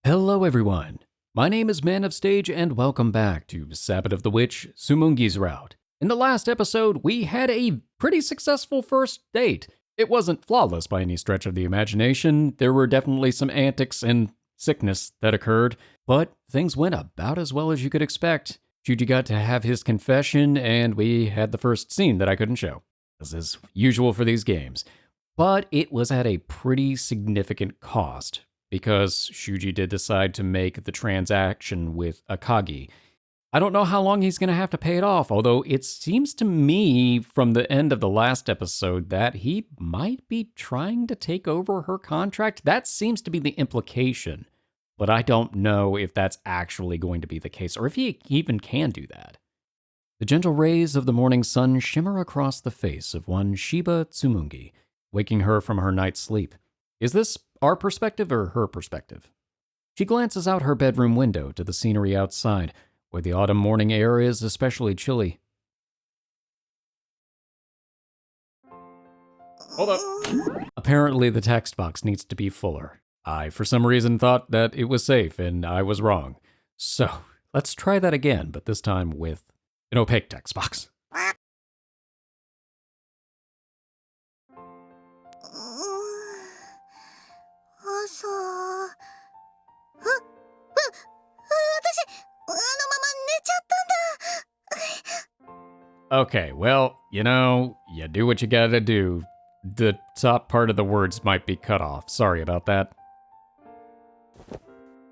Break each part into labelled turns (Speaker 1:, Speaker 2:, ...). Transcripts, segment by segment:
Speaker 1: Hello everyone, my name is Man of Stage and welcome back to Sabbat of the Witch, Tsumugi's Route. In the last episode, we had a pretty successful first date. It wasn't flawless by any stretch of the imagination, there were definitely some antics and sickness that occurred, but things went about as well as you could expect. Shuuji got to have his confession and we had the first scene that I couldn't show, as is usual for these games. But it was at a pretty significant cost, because Shuuji did decide to make the transaction with Akagi. I don't know how long he's going to have to pay it off, although it seems to me from the end of the last episode that he might be trying to take over her contract. That seems to be the implication, but I don't know if that's actually going to be the case, or if he even can do that. The gentle rays of the morning sun shimmer across the face of one Shiba Tsumugi, waking her from her night's sleep. Is this our perspective or her perspective? She glances out her bedroom window to the scenery outside, where the autumn morning air is especially chilly. Hold up. Apparently the text box needs to be fuller. I, for some reason, thought that it was safe, and I was wrong. So, let's try that again, but this time with an opaque text box. Okay, well, you do what you gotta do. The top part of the words might be cut off. Sorry about that.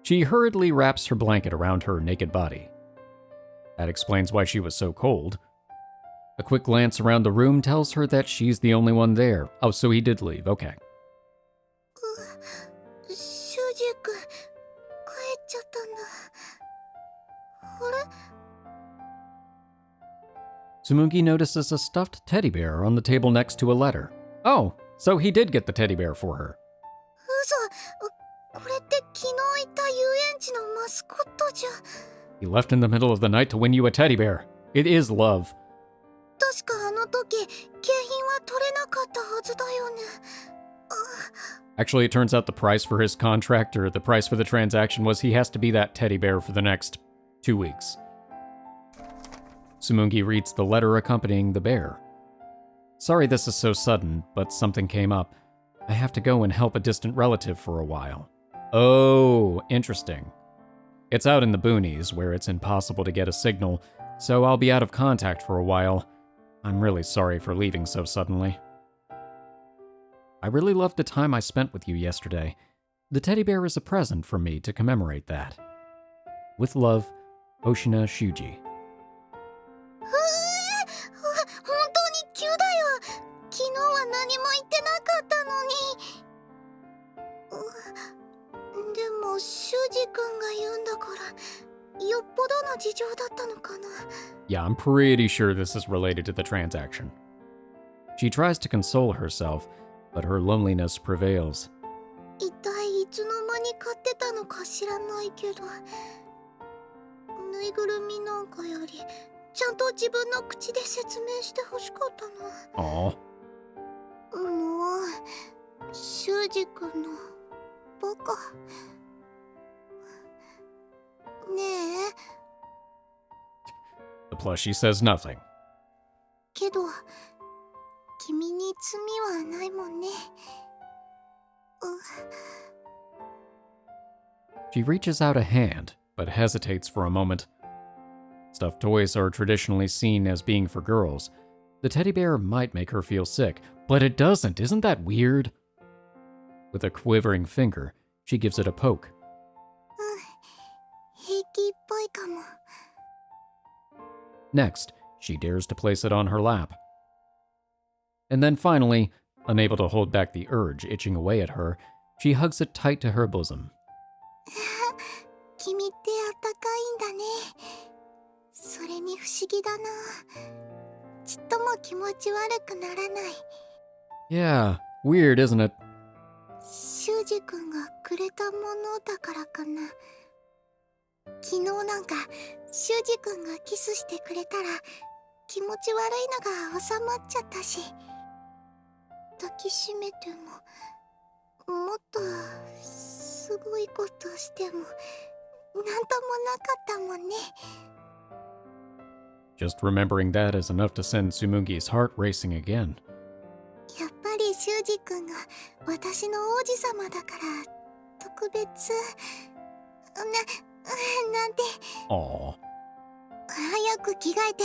Speaker 1: She hurriedly wraps her blanket around her naked body. That explains why she was so cold. A quick glance around the room tells her that she's the only one there. Oh, so he did leave, okay. Tsumugi notices a stuffed teddy bear on the table next to a letter. Oh, so he did get the teddy bear for her. He left in the middle of the night to win you a teddy bear. It is love. Actually, it turns out the price for his contract, or the price for the transaction, was he has to be that teddy bear for the next 2 weeks. Tsumugi reads the letter accompanying the bear. Sorry this is so sudden, but something came up. I have to go and help a distant relative for a while. Oh, interesting. It's out in the boonies, where it's impossible to get a signal, so I'll be out of contact for a while. I'm really sorry for leaving so suddenly. I really loved the time I spent with you yesterday. The teddy bear is a present from me to commemorate that. With love, Hoshina Shuuji. Yeah, I'm pretty sure this is related to the transaction. She tries to console herself, but her loneliness prevails. Aww. The plushie says nothing. She reaches out a hand, but hesitates for a moment. Stuffed toys are traditionally seen as being for girls. The teddy bear might make her feel sick, but it doesn't. Isn't that weird? With a quivering finger, she gives it a poke. Next, she dares to place it on her lap. And then finally, unable to hold back the urge itching away at her, she hugs it tight to her bosom. Yeah, weird, isn't it?
Speaker 2: すごいことしてもなんともなかったもんね。
Speaker 1: Just remembering that is enough to send Tsumugi's heart racing again.
Speaker 2: やっぱり修二君が私の王子様だから特別なんて。
Speaker 1: Aww.
Speaker 2: 早く着替えて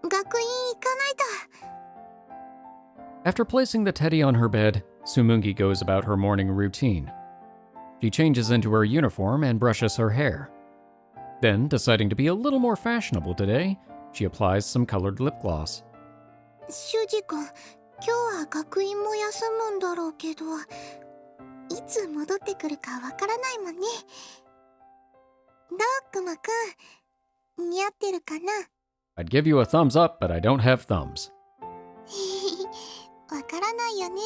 Speaker 2: 学院行かないと。
Speaker 1: After placing the teddy on her bed, Tsumugi goes about her morning routine. She changes into her uniform and brushes her hair. Then, deciding to be a little more fashionable today, she applies some colored lip gloss.
Speaker 2: 修二君、今日は学院も休むんだろうけど、いつ戻ってくるかわからないもんね。どう、くまくん、似合ってるかな？
Speaker 1: I'd give you a thumbs up, but I don't have thumbs.
Speaker 2: わからないよね。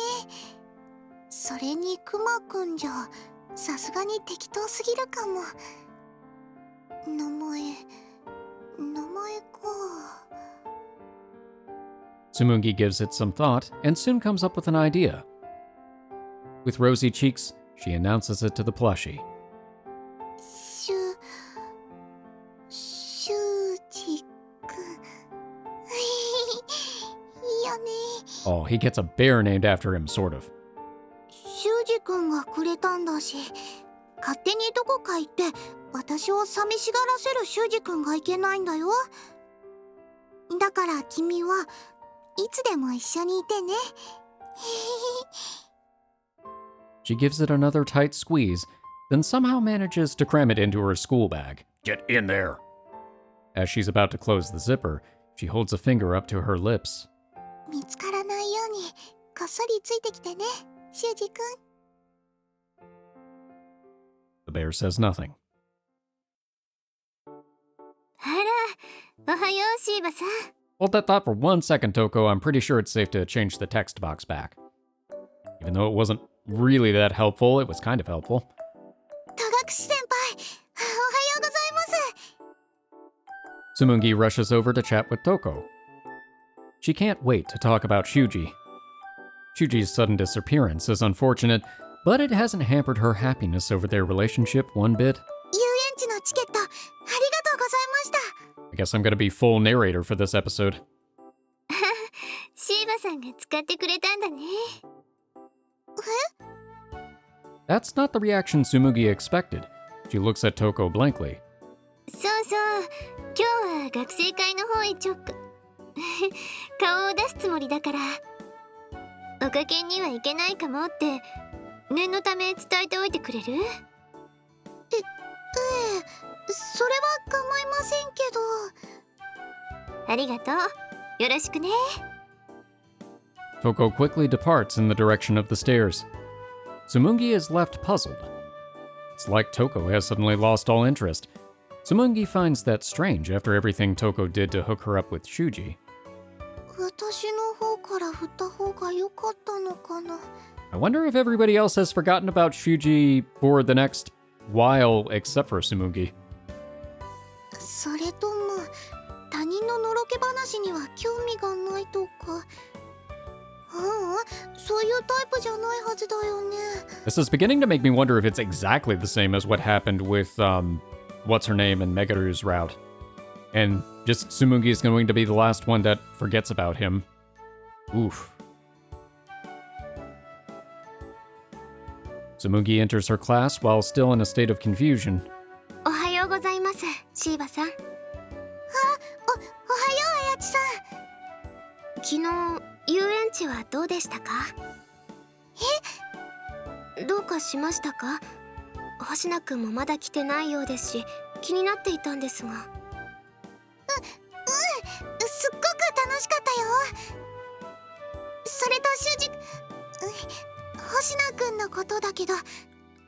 Speaker 2: それにくまくんじゃさすがに適当すぎるかも。名前か。
Speaker 1: Tsumugi gives it some thought and soon comes up with an idea. With rosy cheeks, she announces it to the plushie.
Speaker 2: 修二くん。いいよね。
Speaker 1: Oh, he gets a bear named after him, sort of.
Speaker 2: 修二くんがくれたんだし、勝手にどこか行って私を寂しがらせる修二くんがいけないんだよ。だから君はいつでも一緒にいてね。
Speaker 1: She gives it another tight squeeze, then somehow manages to cram it into her school bag. Get in there! As she's about to close the zipper, she holds a finger up to her lips.
Speaker 2: 見つからないようにこっそりついてきてね、修二くん。
Speaker 1: The bear says nothing.
Speaker 2: あら、おはよう、シーバさん。
Speaker 1: Hold that thought for 1 second, Toko. I'm pretty sure it's safe to change the text box back. Even though it wasn't really that helpful, it was kind of helpful.
Speaker 2: 戸隠先輩、おはようございます。
Speaker 1: Tsumugi rushes over to chat with Toko. She can't wait to talk about Shuuji. Shuuji's sudden disappearance is unfortunate, but it hasn't hampered her happiness over their relationship one bit.
Speaker 2: 遊園地のチケット、ありがとうございました。
Speaker 1: I guess I'm gonna be full narrator for this episode.
Speaker 2: シーバさんが使ってくれたんだね。
Speaker 1: That's not the reaction Tsumugi expected. She looks at Toko blankly.
Speaker 2: そうそう、今日は学生会の方へちょっと顔を出すつもりだから、おかけには行けないかもって念のため伝えておいてくれる？ええ、それは構いませんけど。ありがとう、よろしくね。
Speaker 1: Toko quickly departs in the direction of the stairs. Tsumugi is left puzzled. It's like Toko has suddenly lost all interest. Tsumugi finds that strange after everything Toko did to hook her up with Shuuji.
Speaker 2: 私の方から振った方が良かったのかな。
Speaker 1: I wonder if everybody else has forgotten about Shuuji for the next while except for Tsumugi.
Speaker 2: それとも他人ののろけ話には興味がないとか。そういうタイプじゃないはずだよね。
Speaker 1: This is beginning to make me wonder if it's exactly the same as what happened with, what's her name and Megaru's route. And just Tsumugi is going to be the last one that forgets about him. Oof. Tsumugi enters her class while still in a state of confusion.
Speaker 2: おはようございます、シーバさん。おはよう、あやちさん。昨日遊園地はどうでしたか？え？どうかしましたか？星名くんもまだ来てないようですし、気になっていたんですが。すっごく楽しかったよ。それと修二、星名くんのことだけど、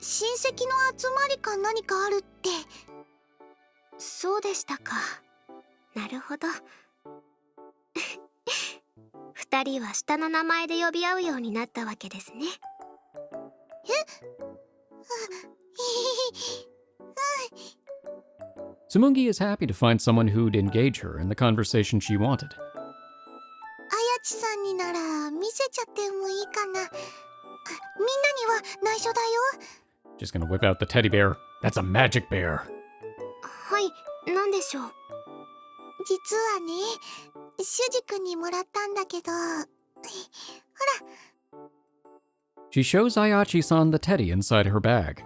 Speaker 2: 親戚の集まりか何かあるって。そうでしたか。なるほど。二人は下の名前で呼び合うようになったわけですね。
Speaker 1: Tsumugi is happy to find someone who'd engage her in the conversation she wanted.
Speaker 2: あやちさんになら見せちゃってもいいかな。みんなには内緒だよ。
Speaker 1: She's gonna whip out the teddy bear. That's a magic bear.
Speaker 2: はい、なんでしょう。実はね、シュウジ君にもらったんだけど、ほら。
Speaker 1: She shows Ayachi-san the teddy inside her bag.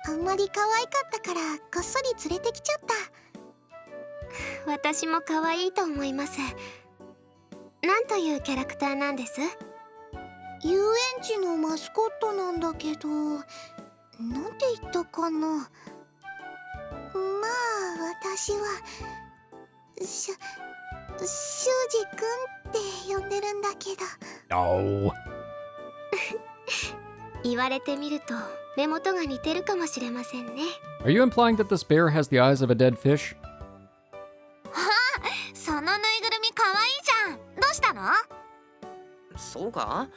Speaker 2: あんまり可愛かったからこっそり連れてきちゃった。私も可愛いと思います。なんというキャラクターなんです？遊園地のマスコットなんだけど、なんて言ったかな。まあ私はシュウジ君って呼んでるんだけど。
Speaker 1: Oh.
Speaker 2: 言われてみると目元が似てるかもしれませんね。
Speaker 1: Are you implying that this bear has the eyes of a dead fish?
Speaker 2: そのぬいぐるみ可愛いじゃん。どうしたの？
Speaker 3: そうか？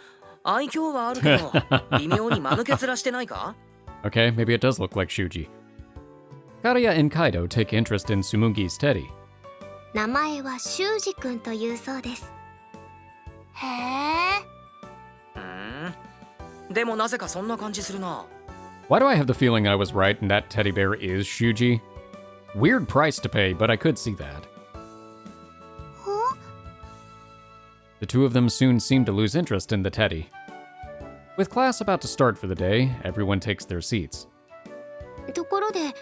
Speaker 3: 愛嬌はあるけど微妙に間抜け面してないか？
Speaker 1: Okay, maybe it does look like Shuuji. Kariya and Kaido take interest in Tsumugi's teddy.
Speaker 2: 名前はシュウジ君というそうです。へえ。
Speaker 3: でもなぜかそんな感じするな。
Speaker 1: Why do I have the feeling I was right and that teddy bear is Shuuji? Weird price to pay, but I could see that. The two of them soon seem to lose interest in the teddy. With class about to start for the day, everyone takes their seats.
Speaker 2: ところで、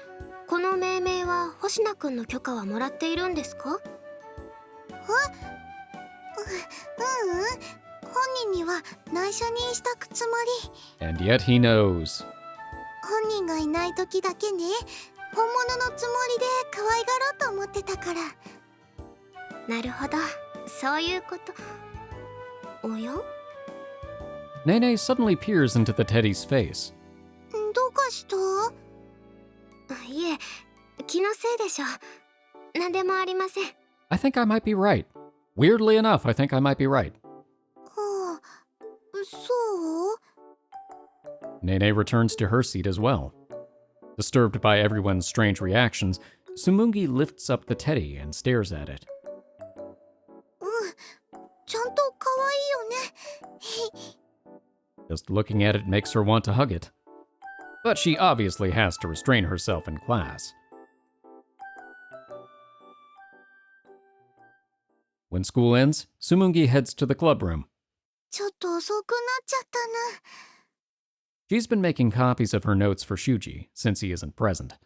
Speaker 2: この命名は星名君の許可はもらっているんですか？本人には内緒にしとくつもり。
Speaker 1: And yet he knows.
Speaker 2: 本人がいない時だけね、本物のつもりで可愛がろうと思ってたから。なるほど、そういうこと。おや？
Speaker 1: Nene suddenly peers into the teddy's face.
Speaker 2: どうかした？いえ、気のせいでしょ。何でもありません。
Speaker 1: I think I might be right. Weirdly enough, I think I might be right.
Speaker 2: はあ、そう？
Speaker 1: Nene returns to her seat as well. Disturbed by everyone's strange reactions, Tsumugi lifts up the teddy and stares at it.
Speaker 2: ちゃんと可愛いよね。
Speaker 1: Just looking at it makes her want to hug it. But she obviously has to restrain herself in class. When school ends, Tsumugi heads to the clubroom.
Speaker 2: ちょっと遅くなっちゃったな。
Speaker 1: She's been making copies of her notes for Shuuji, since he isn't present.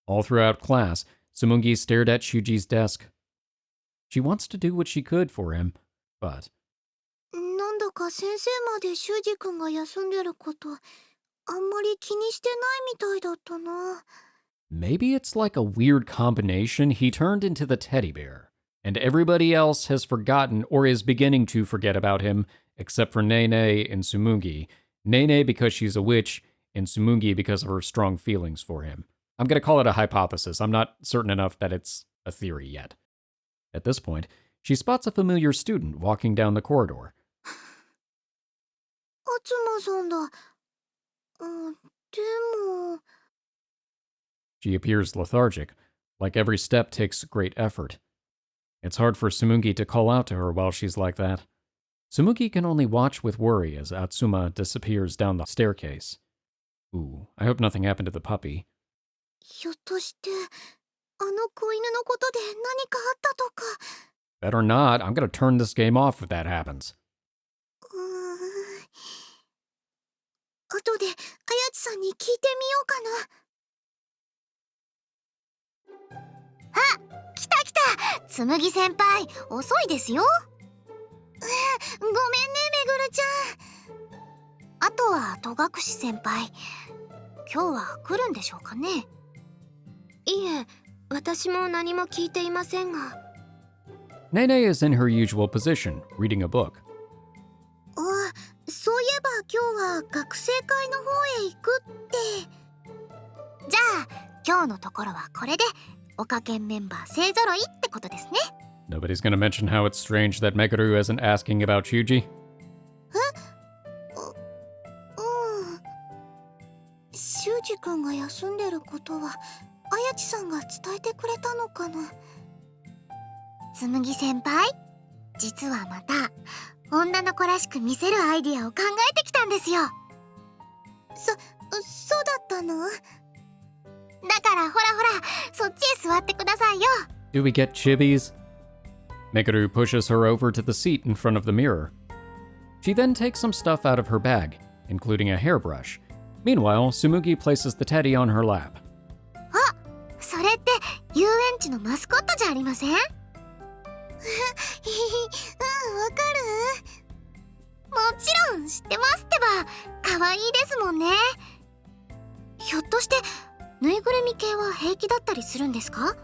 Speaker 1: All throughout class, Tsumugi stared at Shuuji's desk. She wants to do what she could for him, but
Speaker 2: なんだか先生までシュウジ君が休んでることあんまり気にしてないみたいだったな。
Speaker 1: maybe it's like a weird combination. He turned into the teddy bear, and everybody else has forgotten or is beginning to forget about him, except for Nene and Tsumugi. Nene because she's a witch, and Tsumugi because of her strong feelings for him. I'm going to call it a hypothesis. I'm not certain enough that it's a theory yet. At this point, she spots a familiar student walking down the corridor.
Speaker 2: あつまさんだ。でも。
Speaker 1: She appears lethargic, like every step takes great effort. It's hard for Tsumugi to call out to her while she's like that. Tsumugi can only watch with worry as Atsuma disappears down the staircase. Ooh, I hope nothing happened to the puppy.
Speaker 2: ひょっとしてあの子犬のことで何かあったとか。
Speaker 1: Better not. I'm gonna turn this game off if that happens.
Speaker 2: 後であやちさんに聞いてみようかな。あ、来た来た。つむぎ先輩、遅いですよ。ごめんねめぐるちゃん。あとは戸隠先輩、今日は来るんでしょうかね。いえ、私も何も聞いていませんが。
Speaker 1: Nene is in her usual position, reading a book.
Speaker 2: あ、そういえば今日は学生会の方へ行くって。じゃあ今日のところはこれでオカケンメンバー勢ぞろいってことですね。
Speaker 1: Nobody's gonna mention how it's strange that Meguru isn't asking about Shuuji.
Speaker 2: シュウジ君が休んでることはあやちさんが伝えてくれたのかな。つむぎ先輩、実はまた女の子らしく見せるアイディアを考えてきたんですよ。そうだったの？だからほらほら、そっちへ座ってくださいよ。
Speaker 1: Do we get chibis? Meguru pushes her over to the seat in front of the mirror. She then takes some stuff out of her bag, including a hairbrush. Meanwhile, Tsumugi places the teddy on her lap.
Speaker 2: あ、それって遊園地のマスコットじゃありません？うん、わかる？もちろん知ってますってば。可愛いですもんね。ひょっとしてぬいぐるみ系は平気だったりするんですか？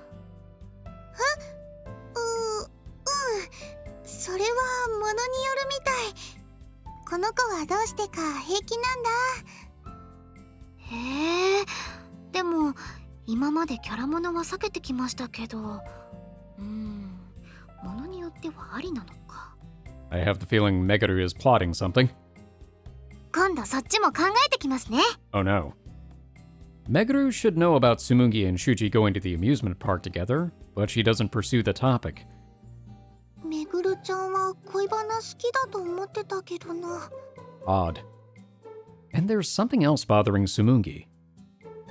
Speaker 2: それはものによるみたい。この子はどうしてか平気なんだ。へえ、でも今までキャラものは避けてきましたけど、ものによってはありなのか。
Speaker 1: I have the feeling Meguru is plotting something.
Speaker 2: 今度そっちも考えてきますね。
Speaker 1: Oh no. Meguru should know about Tsumugi and Shuuji going to the amusement park together, but she doesn't pursue the topic.
Speaker 2: めぐるちゃんは恋バナ好きだと思ってたけどな。
Speaker 1: Odd. And there's something else bothering Tsumugi.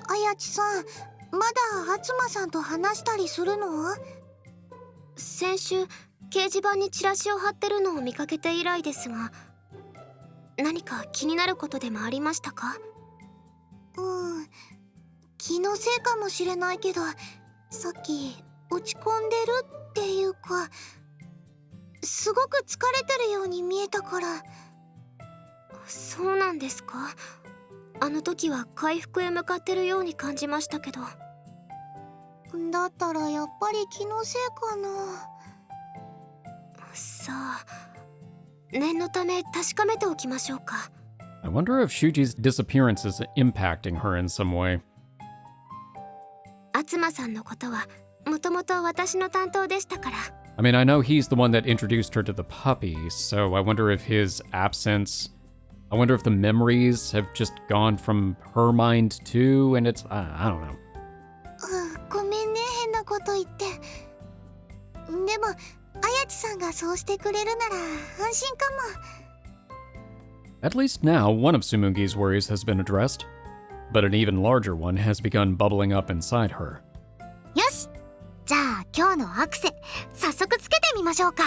Speaker 2: あやちさん、まだあつまさんと話したりするの？先週掲示板にチラシを貼ってるのを見かけて以来ですが、何か気になることでもありましたか？気のせいかもしれないけど、さっき落ち込んでるっていうか、すごく疲れてるように見えたから。そうなんですか？あの時は回復へ向かってるように感じましたけど。だったらやっぱり気のせいかな。さあ、念のため確かめておきましょうか。
Speaker 1: I wonder if Shuji's disappearance is impacting her in some way.
Speaker 2: あつまさんのことはもともと私の担当でしたから。
Speaker 1: I mean, I know he's the one that introduced her to the puppy, so I wonder if his absence... I wonder if the memories have just gone from her mind too, and it's... I don't know.
Speaker 2: ごめんね、変なこと言って。でも、あやちさんがそうしてくれるなら安心かも。
Speaker 1: At least now, one of Tsumugi's worries has been addressed, but an even larger one has begun bubbling up inside her.
Speaker 2: よし、じゃあ今日のアクセ早速つけてみましょうか。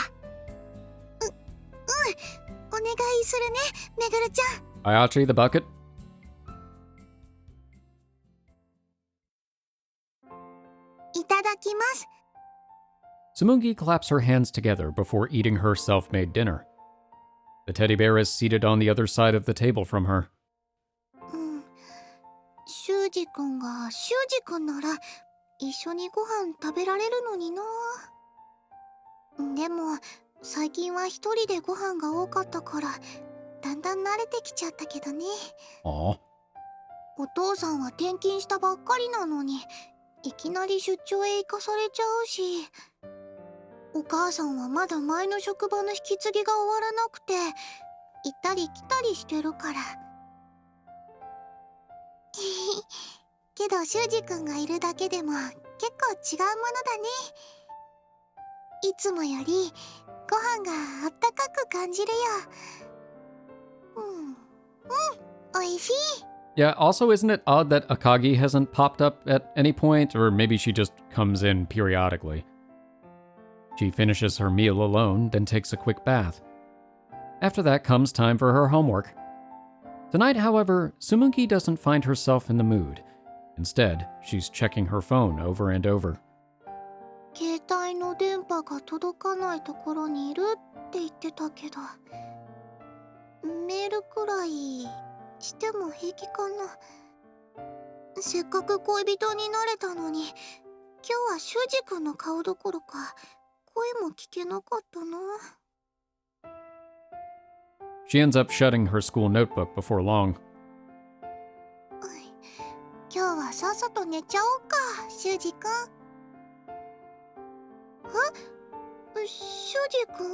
Speaker 2: お願いするね、めぐるちゃん。
Speaker 1: Ayachi the bucket?
Speaker 2: いただきます。
Speaker 1: Tsumugi claps her hands together before eating her self-made dinner. The teddy bear is seated on the other side of the table from her.
Speaker 2: シュウジくんがシュウジくんなら一緒にご飯食べられるのにな。でも最近は一人でご飯が多かったからだんだん慣れてきちゃったけどね。
Speaker 1: Aw.
Speaker 2: お父さんは転勤したばっかりなのにいきなり出張へ行かされちゃうし、お母さんはまだ前の職場の引き継ぎが終わらなくて行ったり来たりしてるから。けどシュウジくんがいるだけでも結構違うものだね。いつもよりご飯があったかく感じるよ。おいしい。
Speaker 1: Yeah, also, isn't it odd that Akagi hasn't popped up at any point, or maybe she just comes in periodically? She finishes her meal alone, then takes a quick bath. After that comes time for her homework. Tonight, however, Tsumugi doesn't find herself in the mood. Instead, she's checking her phone over and over.
Speaker 2: 携帯の電波が届かないところにいるって言ってたけど、メールくらいしても平気かな。せっかく恋人になれたのに、今日はシュウジ君の顔どころか声も聞けなかったな。
Speaker 1: She ends up shutting her school notebook before long.
Speaker 2: 今日はさっさと寝ちゃおうか、シュウジ君。シュウジ君？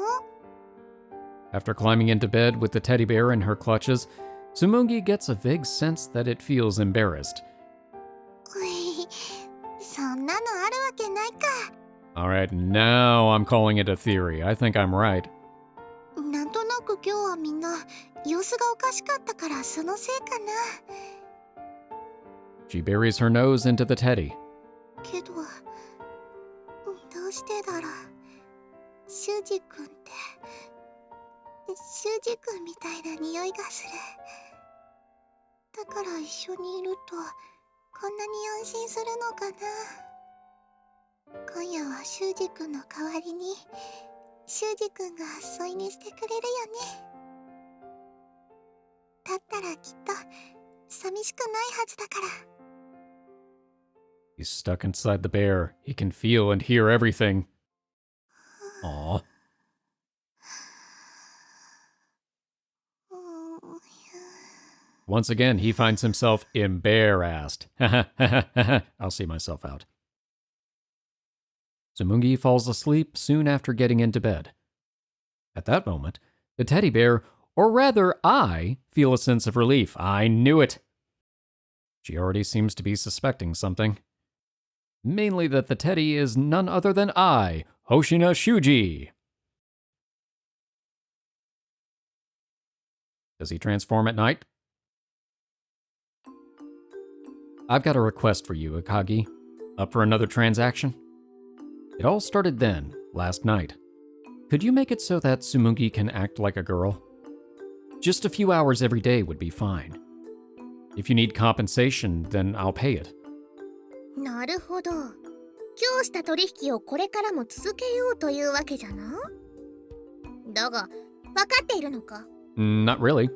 Speaker 1: After climbing into bed with the teddy bear in her clutches, Tsumugi gets a vague sense that it feels embarrassed.
Speaker 2: そんなのあるわけないか。
Speaker 1: Alright, now I'm calling it a theory. I think I'm right.
Speaker 2: なんとなく今日はみんな様子がおかしかったからそのせいかな。
Speaker 1: She buries her nose into the teddy.
Speaker 2: けど、どうしてだろう。修二君って、修二君みたいな匂いがする。だから一緒にいると、こんなに安心するのかな。今夜は修二君の代わりに、修二君が添い寝してくれるよね。だったらきっと、寂しくないはずだから。
Speaker 1: He's stuck inside the bear. He can feel and hear everything. Aw. Once again, he finds himself embarrassed. I'll see myself out. Tsumugi falls asleep soon after getting into bed. At that moment, the teddy bear, or rather I, feel a sense of relief. I knew it. She already seems to be suspecting something. Mainly that the teddy is none other than I, Hoshina Shuuji. Does he transform at night? I've got a request for you, Akagi. Up for another transaction? It all started then, last night. Could you make it so that Tsumugi can act like a girl? Just a few hours every day would be fine. If you need compensation, then I'll pay it.
Speaker 2: なるほど。今日した取引をこれからも続けようというわけじゃな。だが、分かっているのか？
Speaker 1: Not really.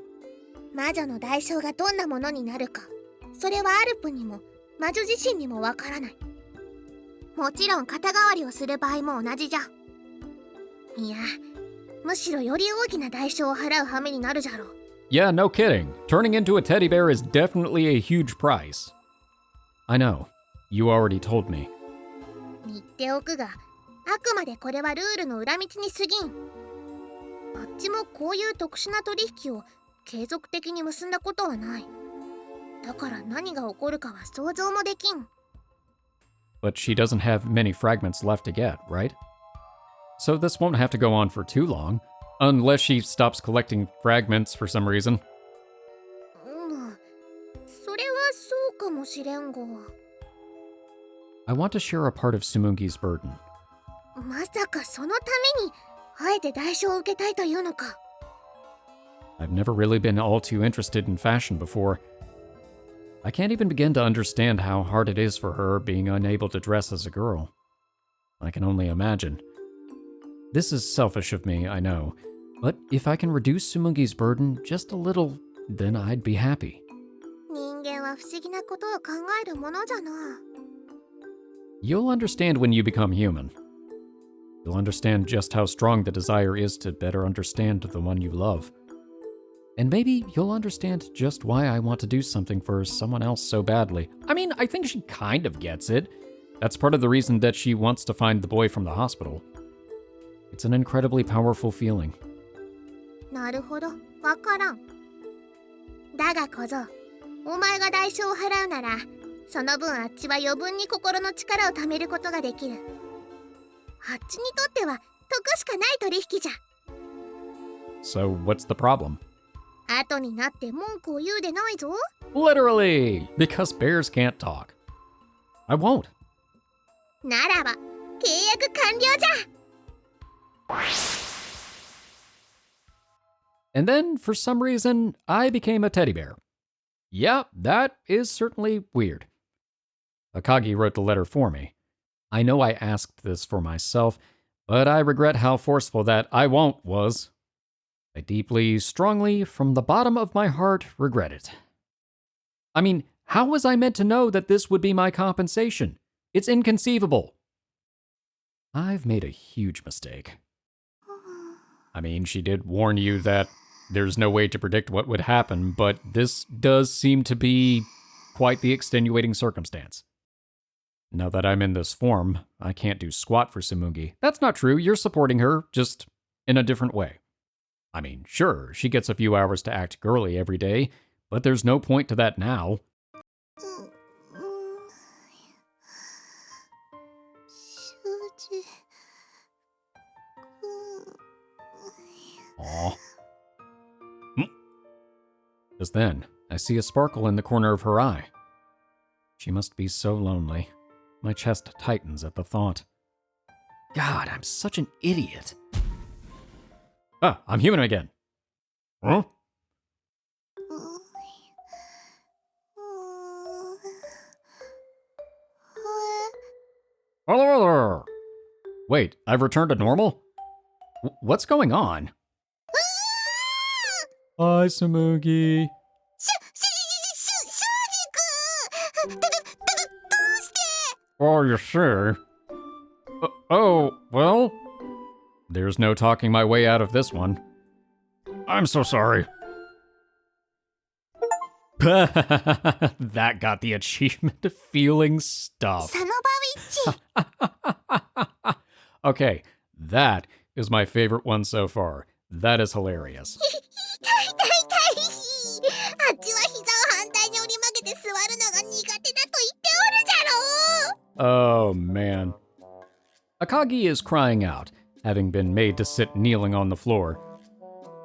Speaker 2: 魔女の代償がどんなものになるか、それはアルプにも魔女自身にもわからない。もちろん肩代わりをする場合も同じじゃ。いや、むしろより大きな代償を払う羽目になるじゃろう。
Speaker 1: Yeah, no kidding. Turning into a teddy bear is definitely a huge price. I know. You already told me.
Speaker 2: 言っておくが、あくまでこれはルールの裏道に過ぎん。あっちもこういう特殊な取引を継続的に結んだことはない。だから何が起こるかは想像もできん。
Speaker 1: But she doesn't have many fragments left to get, right? So this won't have to go on for too long, unless she stops collecting fragments for some reason.
Speaker 2: それはそうかもしれんが。
Speaker 1: I want to share a part of Tsumugi's burden.
Speaker 2: まさかそのためにあえて代償を受けたいというのか。
Speaker 1: I've never really been all too interested in fashion before. I can't even begin to understand how hard it is for her being unable to dress as a girl. I can only imagine. This is selfish of me, I know, but if I can reduce Tsumugi's burden just a little, then I'd be happy.
Speaker 2: 人間は不思議なことを考えるものじゃな。
Speaker 1: You'll understand when you become human. You'll understand just how strong the desire is to better understand the one you love. And maybe you'll understand just why I want to do something for someone else so badly. I mean, I think she kind of gets it. That's part of the reason that she wants to find the boy from the hospital. It's an incredibly powerful feeling.
Speaker 2: なるほど、わからん。だが小僧、お前が代償を払うなら、その分あっちは余分に心の力を貯めることができる。あっちにとっては得しかない取引じゃ。
Speaker 1: So what's the problem?
Speaker 2: 後になって文句を言うでないぞ。
Speaker 1: Literally! Because bears can't talk. I won't.
Speaker 2: ならば、契約完了じゃ。
Speaker 1: And then, for some reason, I became a teddy bear. Yeah, that is certainly weird. Akagi wrote the letter for me. I know I asked this for myself, but I regret how forceful that I won't was. I deeply, strongly, from the bottom of my heart, regret it. I mean, how was I meant to know that this would be my compensation? It's inconceivable. I've made a huge mistake. I mean, she did warn you that there's no way to predict what would happen, but this does seem to be quite the extenuating circumstance. Now that I'm in this form, I can't do squat for Tsumugi. That's not true, you're supporting her, just in a different way. I mean, sure, she gets a few hours to act girly every day, but there's no point to that now. Aw. Just then, I see a sparkle in the corner of her eye. She must be so lonely. My chest tightens at the thought. God, I'm such an idiot. Ah, I'm human again. Huh? Wait, I've returned to normal? What's going on? Hi, Tsumugi. Oh, you sure? Oh, well, there's no talking my way out of this one. I'm so sorry. That got the achievement of feeling stuffed. Okay, that is my favorite one so far. That is hilarious. Oh, man. Akagi is crying out, having been made to sit kneeling on the floor.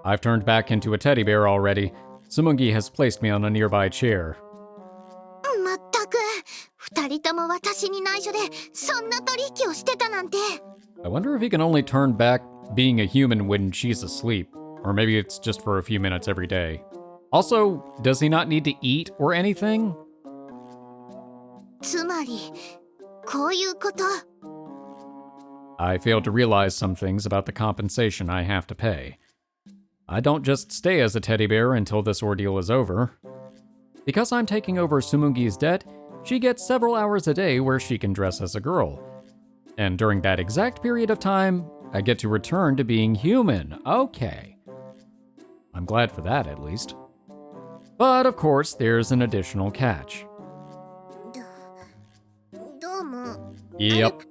Speaker 1: I've turned back into a teddy bear already. Tsumugi has placed me on a nearby chair. I wonder if he can only turn back being a human when she's asleep, or maybe it's just for a few minutes every day. Also, does he not need to eat or anything? I failed to realize some things about the compensation I have to pay. I don't just stay as a teddy bear until this ordeal is over. Because I'm taking over Tsumugi's debt, she gets several hours a day where she can dress as a girl. And during that exact period of time, I get to return to being human. Okay. I'm glad for that, at least. But of course, there's an additional catch. Yep.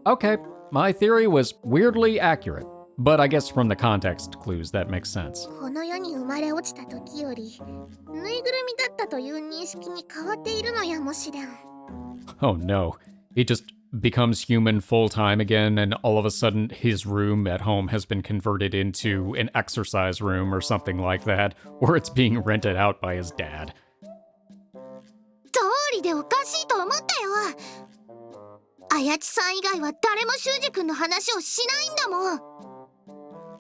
Speaker 1: Okay, my theory was weirdly accurate, but I guess from the context clues that makes sense. Oh no, he just becomes human full-time again, and all of a sudden his room at home has been converted into an exercise room or something like that, or it's being rented out by his dad.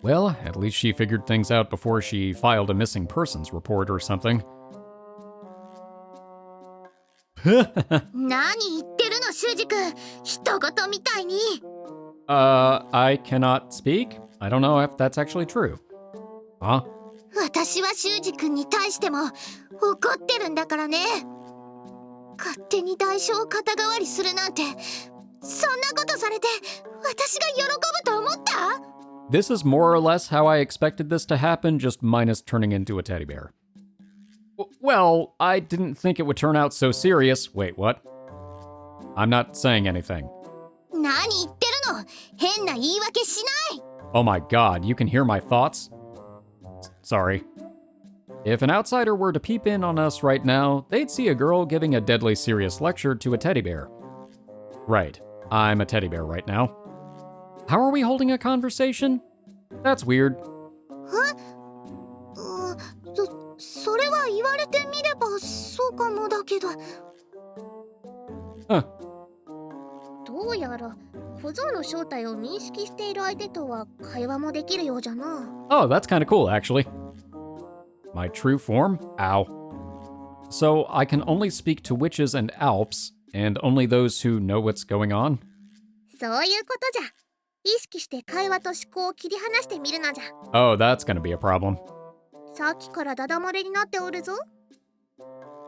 Speaker 1: Well, at least she figured things out before she filed a missing persons report or something. I cannot speak? I don't know if that's actually true. Huh? This is more or less how I expected this to happen, just minus turning into a teddy bear. Well, I didn't think it would turn out so serious. Wait, what? I'm not saying anything. Oh my god, you can hear my thoughts? Sorry. If an outsider were to peep in on us right now, they'd see a girl giving a deadly serious lecture to a teddy bear. Right, I'm a teddy bear right now. How are we holding a conversation? That's weird. Huh? Oh, that's kind of cool, actually. My true form? Ow. So I can only speak to witches and alps, and only those who know what's going on? Oh, that's gonna be a problem.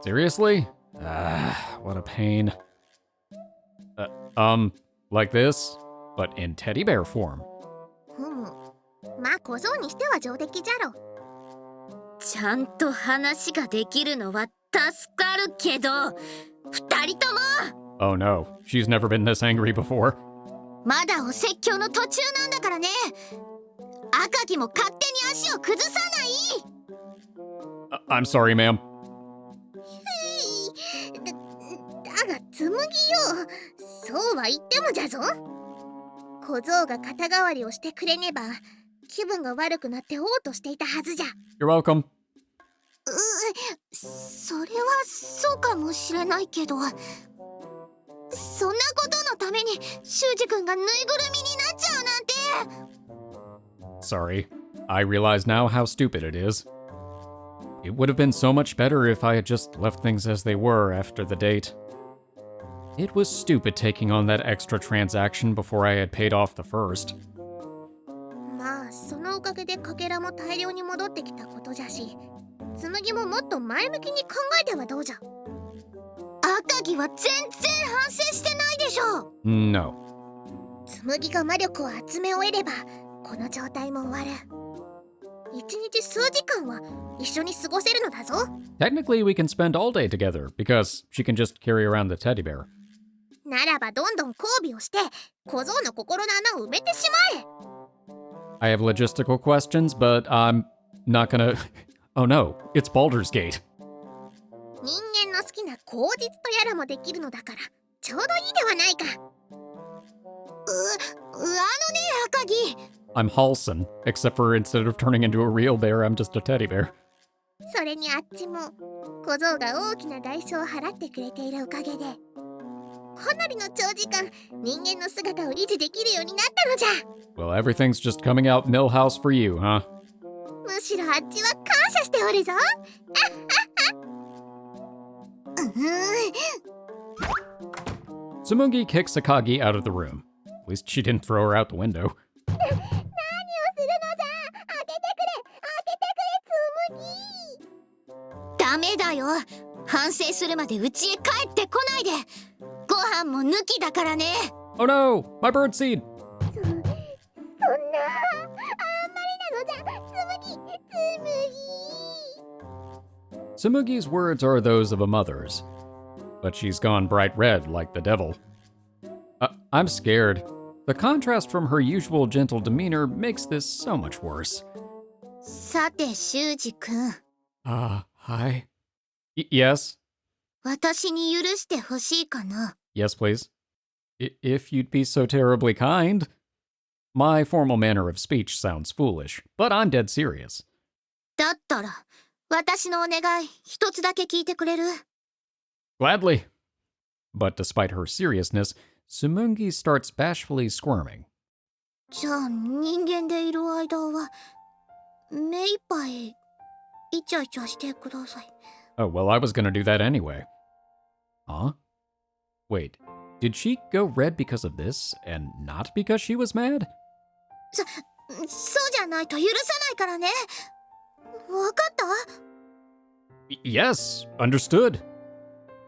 Speaker 1: Seriously? What a pain. Like this, but in teddy bear form. Oh no, she's never been this angry before. I'm sorry, ma'am.
Speaker 2: 小僧が肩代わりをしてくれねば気分が悪くなって嘔吐していたはずじゃ。
Speaker 1: You're welcome.
Speaker 2: それはそうかもしれないけど、そんなことのために修二君がぬいぐるみになっちゃうなんて。
Speaker 1: Sorry. I realize now how stupid it is. It would have been so much better if I had just left things as they were after the date. It was stupid taking on that extra transaction before I had paid off the first.
Speaker 2: まあそのおかげでかけらも大量に戻ってきたことじゃし、紬ももっと前向きに考えてはどうじゃ。赤城は全然反省してないでしょ。
Speaker 1: No.
Speaker 2: 紬が魔力を集め終えればこの状態も終わる。一日数時間は一緒に過ごせるのだぞ。
Speaker 1: Technically, we can spend all day together because she can just carry around the teddy bear.
Speaker 2: ならばどんどん交尾をして小僧の心の穴を埋めてしまえ。
Speaker 1: I have logistical questions, but I'm not gonna... Oh no, it's Baldur's Gate.
Speaker 2: 人間の好きな口実とやらもできるのだからちょうどいいではないか。あのね赤城、
Speaker 1: I'm Halson, except for instead of turning into a real bear, I'm just a teddy bear.
Speaker 2: それにあっちも小僧が大きな代償を払ってくれているおかげでかなりの長時間人間の姿を維持できるようになったのじゃ。
Speaker 1: Well, everything's just coming out Millhouse for you, huh?
Speaker 2: むしろあっちは感謝しておるぞ。
Speaker 1: Tsumugi kicks Akagi out of the room. At least she didn't throw her out the window.
Speaker 2: 何をするのじゃ。開けてくれ紬。ダメだよ。反省するまで家へ帰ってこないで。ご飯も抜きだからね。
Speaker 1: Oh no! My bird seed!
Speaker 2: そんなあんまりなのじゃ。紬。
Speaker 1: Tsumugi's words are those of a mother's, but she's gone bright red like the devil. I'm scared. The contrast from her usual gentle demeanor makes this so much worse.
Speaker 2: さて修二君、
Speaker 1: Hi? Yes?
Speaker 2: 私に許してほしいかな。
Speaker 1: Yes, please. If you'd be so terribly kind. My formal manner of speech sounds foolish, but I'm dead serious.
Speaker 2: だったら私のお願い一つだけ聞いてくれる？
Speaker 1: Gladly. But despite her seriousness, Tsumugi starts bashfully squirming.
Speaker 2: じゃあ人間でいる間は目いっぱいイチャイチャしてください。
Speaker 1: Oh, well, I was gonna do that anyway. Huh? Wait, did she go red because of this, and not because she was mad?
Speaker 2: そうじゃないと許さないからね。わかった？
Speaker 1: Yes, understood.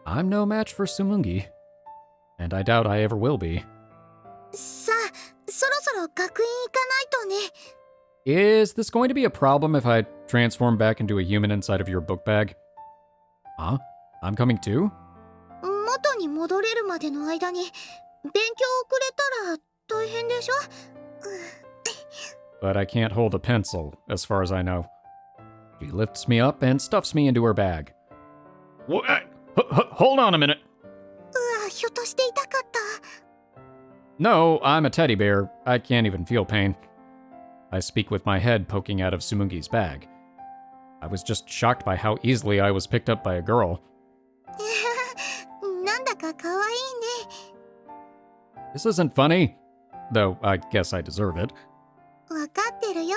Speaker 1: I'm no match for Tsumugi, and I doubt I ever will be.
Speaker 2: さあ、そろそろ学院行かないとね。
Speaker 1: Is this going to be a problem if I transform back into a human inside of your book bag? Huh? I'm coming too?
Speaker 2: 元に戻れるまでの間に勉強遅れたら大変でしょ。
Speaker 1: But I can't hold a pencil, as far as I know. She lifts me up and stuffs me into her bag. Hold on a minute.
Speaker 2: うわ、ひょっとして痛かった。
Speaker 1: No, I'm a teddy bear. I can't even feel pain. I speak with my head poking out of Tsumugi's bag. I was just shocked by how easily I was picked up by a girl.
Speaker 2: なんだかかわいいね。
Speaker 1: This isn't funny, though I guess I deserve it.
Speaker 2: わかってるよ。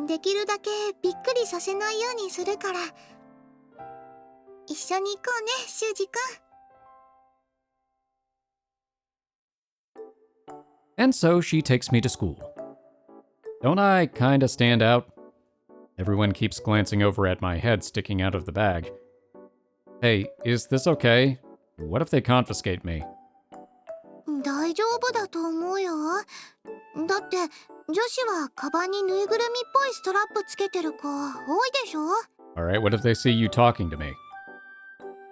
Speaker 2: できるだけびっくりさせないようにするから。一緒に行こうね、修二君。
Speaker 1: And so she takes me to school. Don't I kinda stand out? Everyone keeps glancing over at my head sticking out of the bag. Hey, is this okay? What if they confiscate me?
Speaker 2: 大丈夫だと思うよ。だって女子はカバンにぬいぐるみっぽいストラップつけてる子多いでしょ。
Speaker 1: Alright, what if they see you talking to me?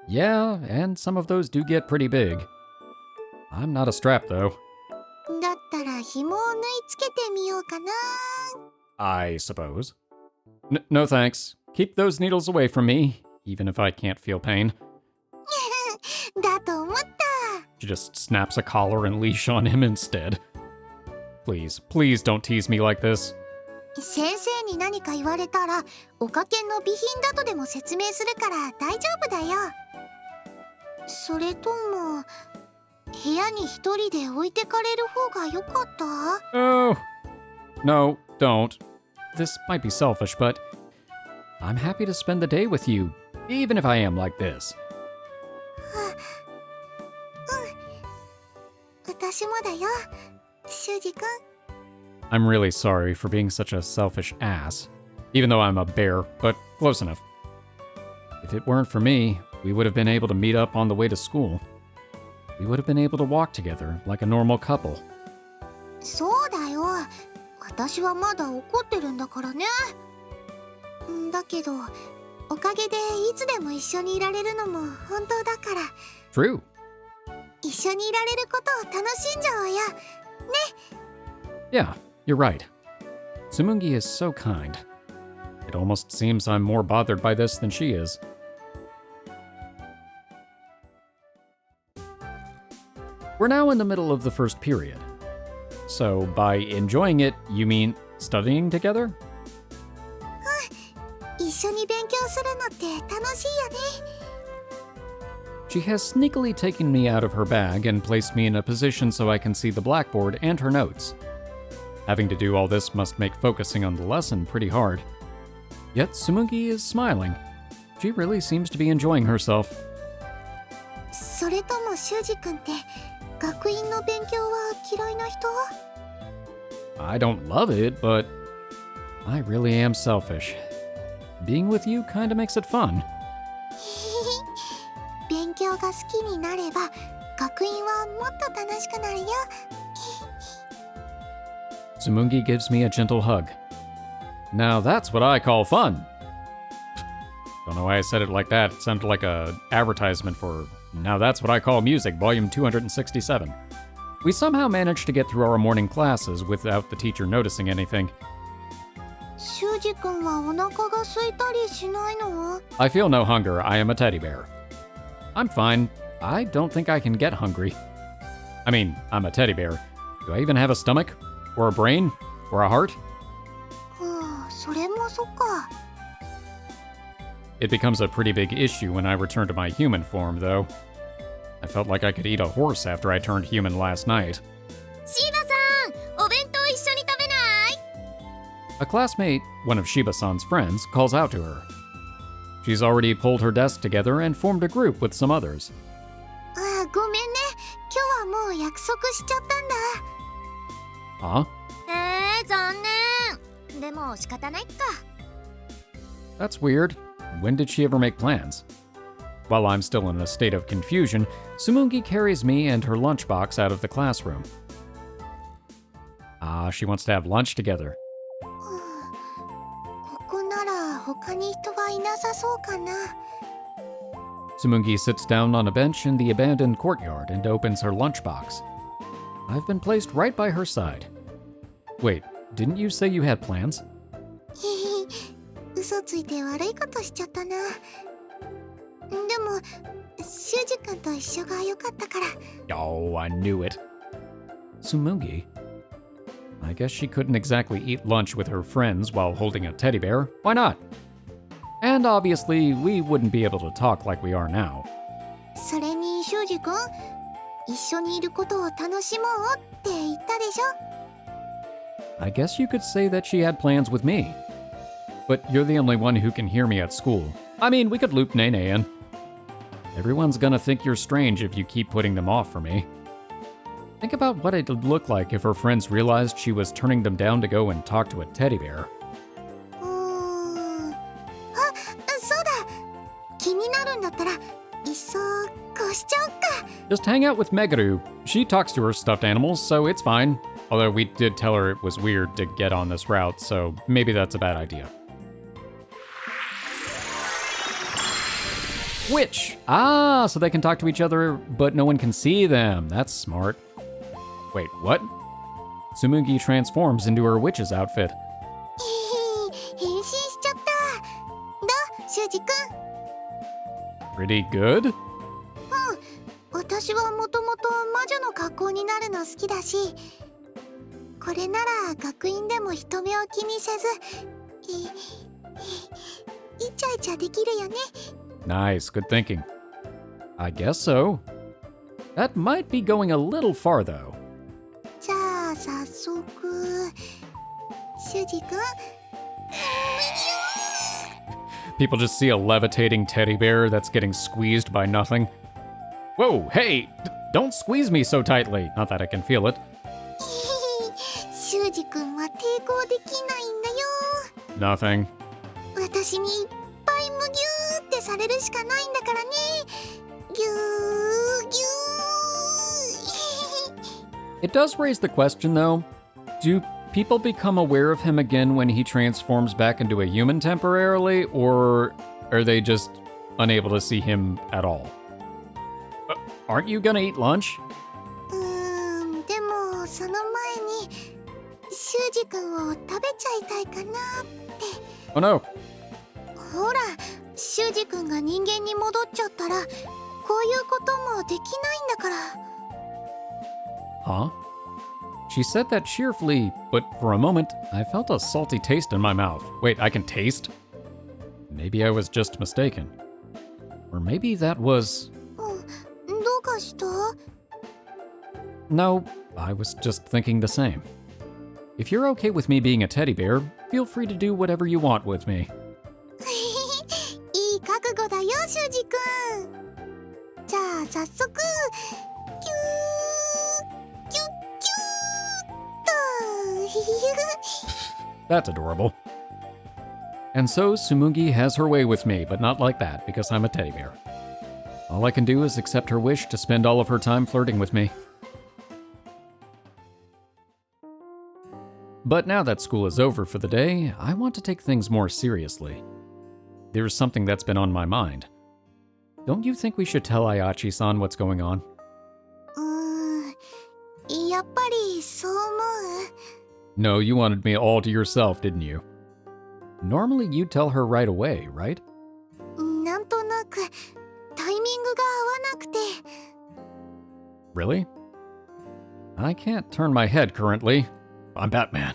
Speaker 1: Yeah, and some of those do get pretty big. I'm not a strap, though.
Speaker 2: だったら紐を縫い付けてみようかな。
Speaker 1: I suppose. No thanks. Keep those needles away from me, even if I can't feel pain.
Speaker 2: だと思った。
Speaker 1: She just snaps a collar and leash on him instead. please don't tease me like this.
Speaker 2: 先生に何か言われたらおかけの備品だとでも説明するから大丈夫だよ。それとも部屋に一人で置いてかれる方が良かった？
Speaker 1: Oh, no, don't. This might be selfish, but I'm happy to spend the day with you, even if I am like this.
Speaker 2: 私もだよ、修二君。
Speaker 1: I'm really sorry for being such a selfish ass, even though I'm a bear, but close enough. If it weren't for me, we would have been able to meet up on the way to school. We would have been able to walk together like a normal couple.
Speaker 2: そうだよ、私はまだ怒ってるんだからね。だけどおかげでいつでも一緒にいられるのも本当だから。
Speaker 1: True.
Speaker 2: 一緒にいられることを楽しんじゃおうよ。
Speaker 1: Yeah, you're right. Tsumugi is so kind. It almost seems I'm more bothered by this than she is. We're now in the middle of the first period. So, by enjoying it, you mean studying together?
Speaker 2: 一緒に勉強するのって楽しいよね。
Speaker 1: She has sneakily taken me out of her bag and placed me in a position so I can see the blackboard and her notes. Having to do all this must make focusing on the lesson pretty hard. Yet Tsumugi is smiling. She really seems to be enjoying herself.
Speaker 2: それとも修二君って学院の勉強は嫌いな人？
Speaker 1: I don't love it, but I really am selfish. Being with you kinda makes it fun.
Speaker 2: 勉強が好きになれば学院はもっと楽しくなるよ。
Speaker 1: Tsumugi gives me a gentle hug. Now that's what I call fun. Don't know why I said it like that. It sounded like a advertisement for Now That's What I Call Music, volume 267. We somehow managed to get through our morning classes without the teacher noticing anything.
Speaker 2: 修二君はお腹が空いたりしないの？
Speaker 1: I feel no hunger. I am a teddy bear. I'm fine. I don't think I can get hungry. I mean, I'm a teddy bear. Do I even have a stomach? Or a brain? Or a heart?
Speaker 2: それもそっか。
Speaker 1: It becomes a pretty big issue when I return to my human form, though. I felt like I could eat a horse after I turned human last night.
Speaker 2: シーバさん、お弁当一緒に食べない？
Speaker 1: A classmate, one of Shiba-san's friends, calls out to her. She's already pulled her desk together and formed a group with some others.
Speaker 2: ごめんね、今日はもう約束しちゃったんだ。
Speaker 1: Huh?
Speaker 2: 残念。でも仕方ないか。
Speaker 1: That's weird. When did she ever make plans? While I'm still in a state of confusion, Tsumugi carries me and her lunchbox out of the classroom. She wants to have lunch together.
Speaker 2: ここなら他に人はいなさそうかな。
Speaker 1: Tsumugi sits down on a bench in the abandoned courtyard and opens her lunchbox. I've been placed right by her side. Wait, didn't you say you had plans?
Speaker 2: 嘘ついて悪いことしちゃったな。でも修二君と一緒が良かったから。
Speaker 1: Oh, I knew it. Tsumugi? I guess she couldn't exactly eat lunch with her friends while holding a teddy bear. Why not? And obviously, we wouldn't be able to talk like we are now.
Speaker 2: それに修二君、一緒にいることを楽しもうって言ったでしょ。
Speaker 1: I guess you could say that she had plans with me. But you're the only one who can hear me at school. I mean, we could loop Nene in. Everyone's gonna think you're strange if you keep putting them off for me. Think about what it'd look like if her friends realized she was turning them down to go and talk to a teddy bear.
Speaker 2: そうだ。気になるんだったら、いっそこうしちゃおっか。
Speaker 1: Just hang out with Megaru. She talks to her stuffed animals, so it's fine. Although we did tell her it was weird to get on this route, so maybe that's a bad idea. Witch! So they can talk to each other, but no one can see them. That's smart. Wait, what? Tsumugi transforms into her witch's outfit.
Speaker 2: 変身しちゃった。どう、修二君？
Speaker 1: Pretty good?
Speaker 2: 私はもともと魔女の格好になるの好きだし、これなら学院でも人目を気にせずイチャイチャできるよね。
Speaker 1: Nice, good thinking. I guess so. That might be going a little far, though.
Speaker 2: じゃあ早速修二くん
Speaker 1: People just see a levitating teddy bear that's getting squeezed by nothing. Whoa, hey, don't squeeze me so tightly. Not that I can feel it.
Speaker 2: 修二くんは抵抗できないんだよ。
Speaker 1: Nothing.
Speaker 2: 私にいっぱいむぎゅーってされるしかないんだからね。ぎゅーぎゅー
Speaker 1: It does raise the question, though. Do people become aware of him again when he transforms back into a human temporarily, or are they just unable to see him at all? Aren't you gonna eat lunch?
Speaker 2: でもその前に修二くんを食べちゃいたいかなって。
Speaker 1: Oh no.
Speaker 2: ほら、修二くんが人間に戻っちゃったらこういうこともできないんだから。
Speaker 1: Huh? She said that cheerfully, but for a moment, I felt a salty taste in my mouth. Wait, I can taste? Maybe I was just mistaken. Or maybe that was...
Speaker 2: どうかした？
Speaker 1: No, I was just thinking the same. If you're okay with me being a teddy bear, feel free to do whatever you want with me.
Speaker 2: いい覚悟だよ、修二くん。じゃあ早速キューキュッキューっと
Speaker 1: That's adorable. And so Tsumugi has her way with me, but not like that, because I'm a teddy bear. All I can do is accept her wish to spend all of her time flirting with me. But now that school is over for the day, I want to take things more seriously. There's something that's been on my mind. Don't you think we should tell Ayachi-san what's going on?
Speaker 2: やっぱりそう思
Speaker 1: No, you wanted me all to yourself, didn't you? Normally you'd tell her right away, right?
Speaker 2: う。なんとなくタイミングが合わなくて。
Speaker 1: Really? I can't turn my head currently. I'm Batman.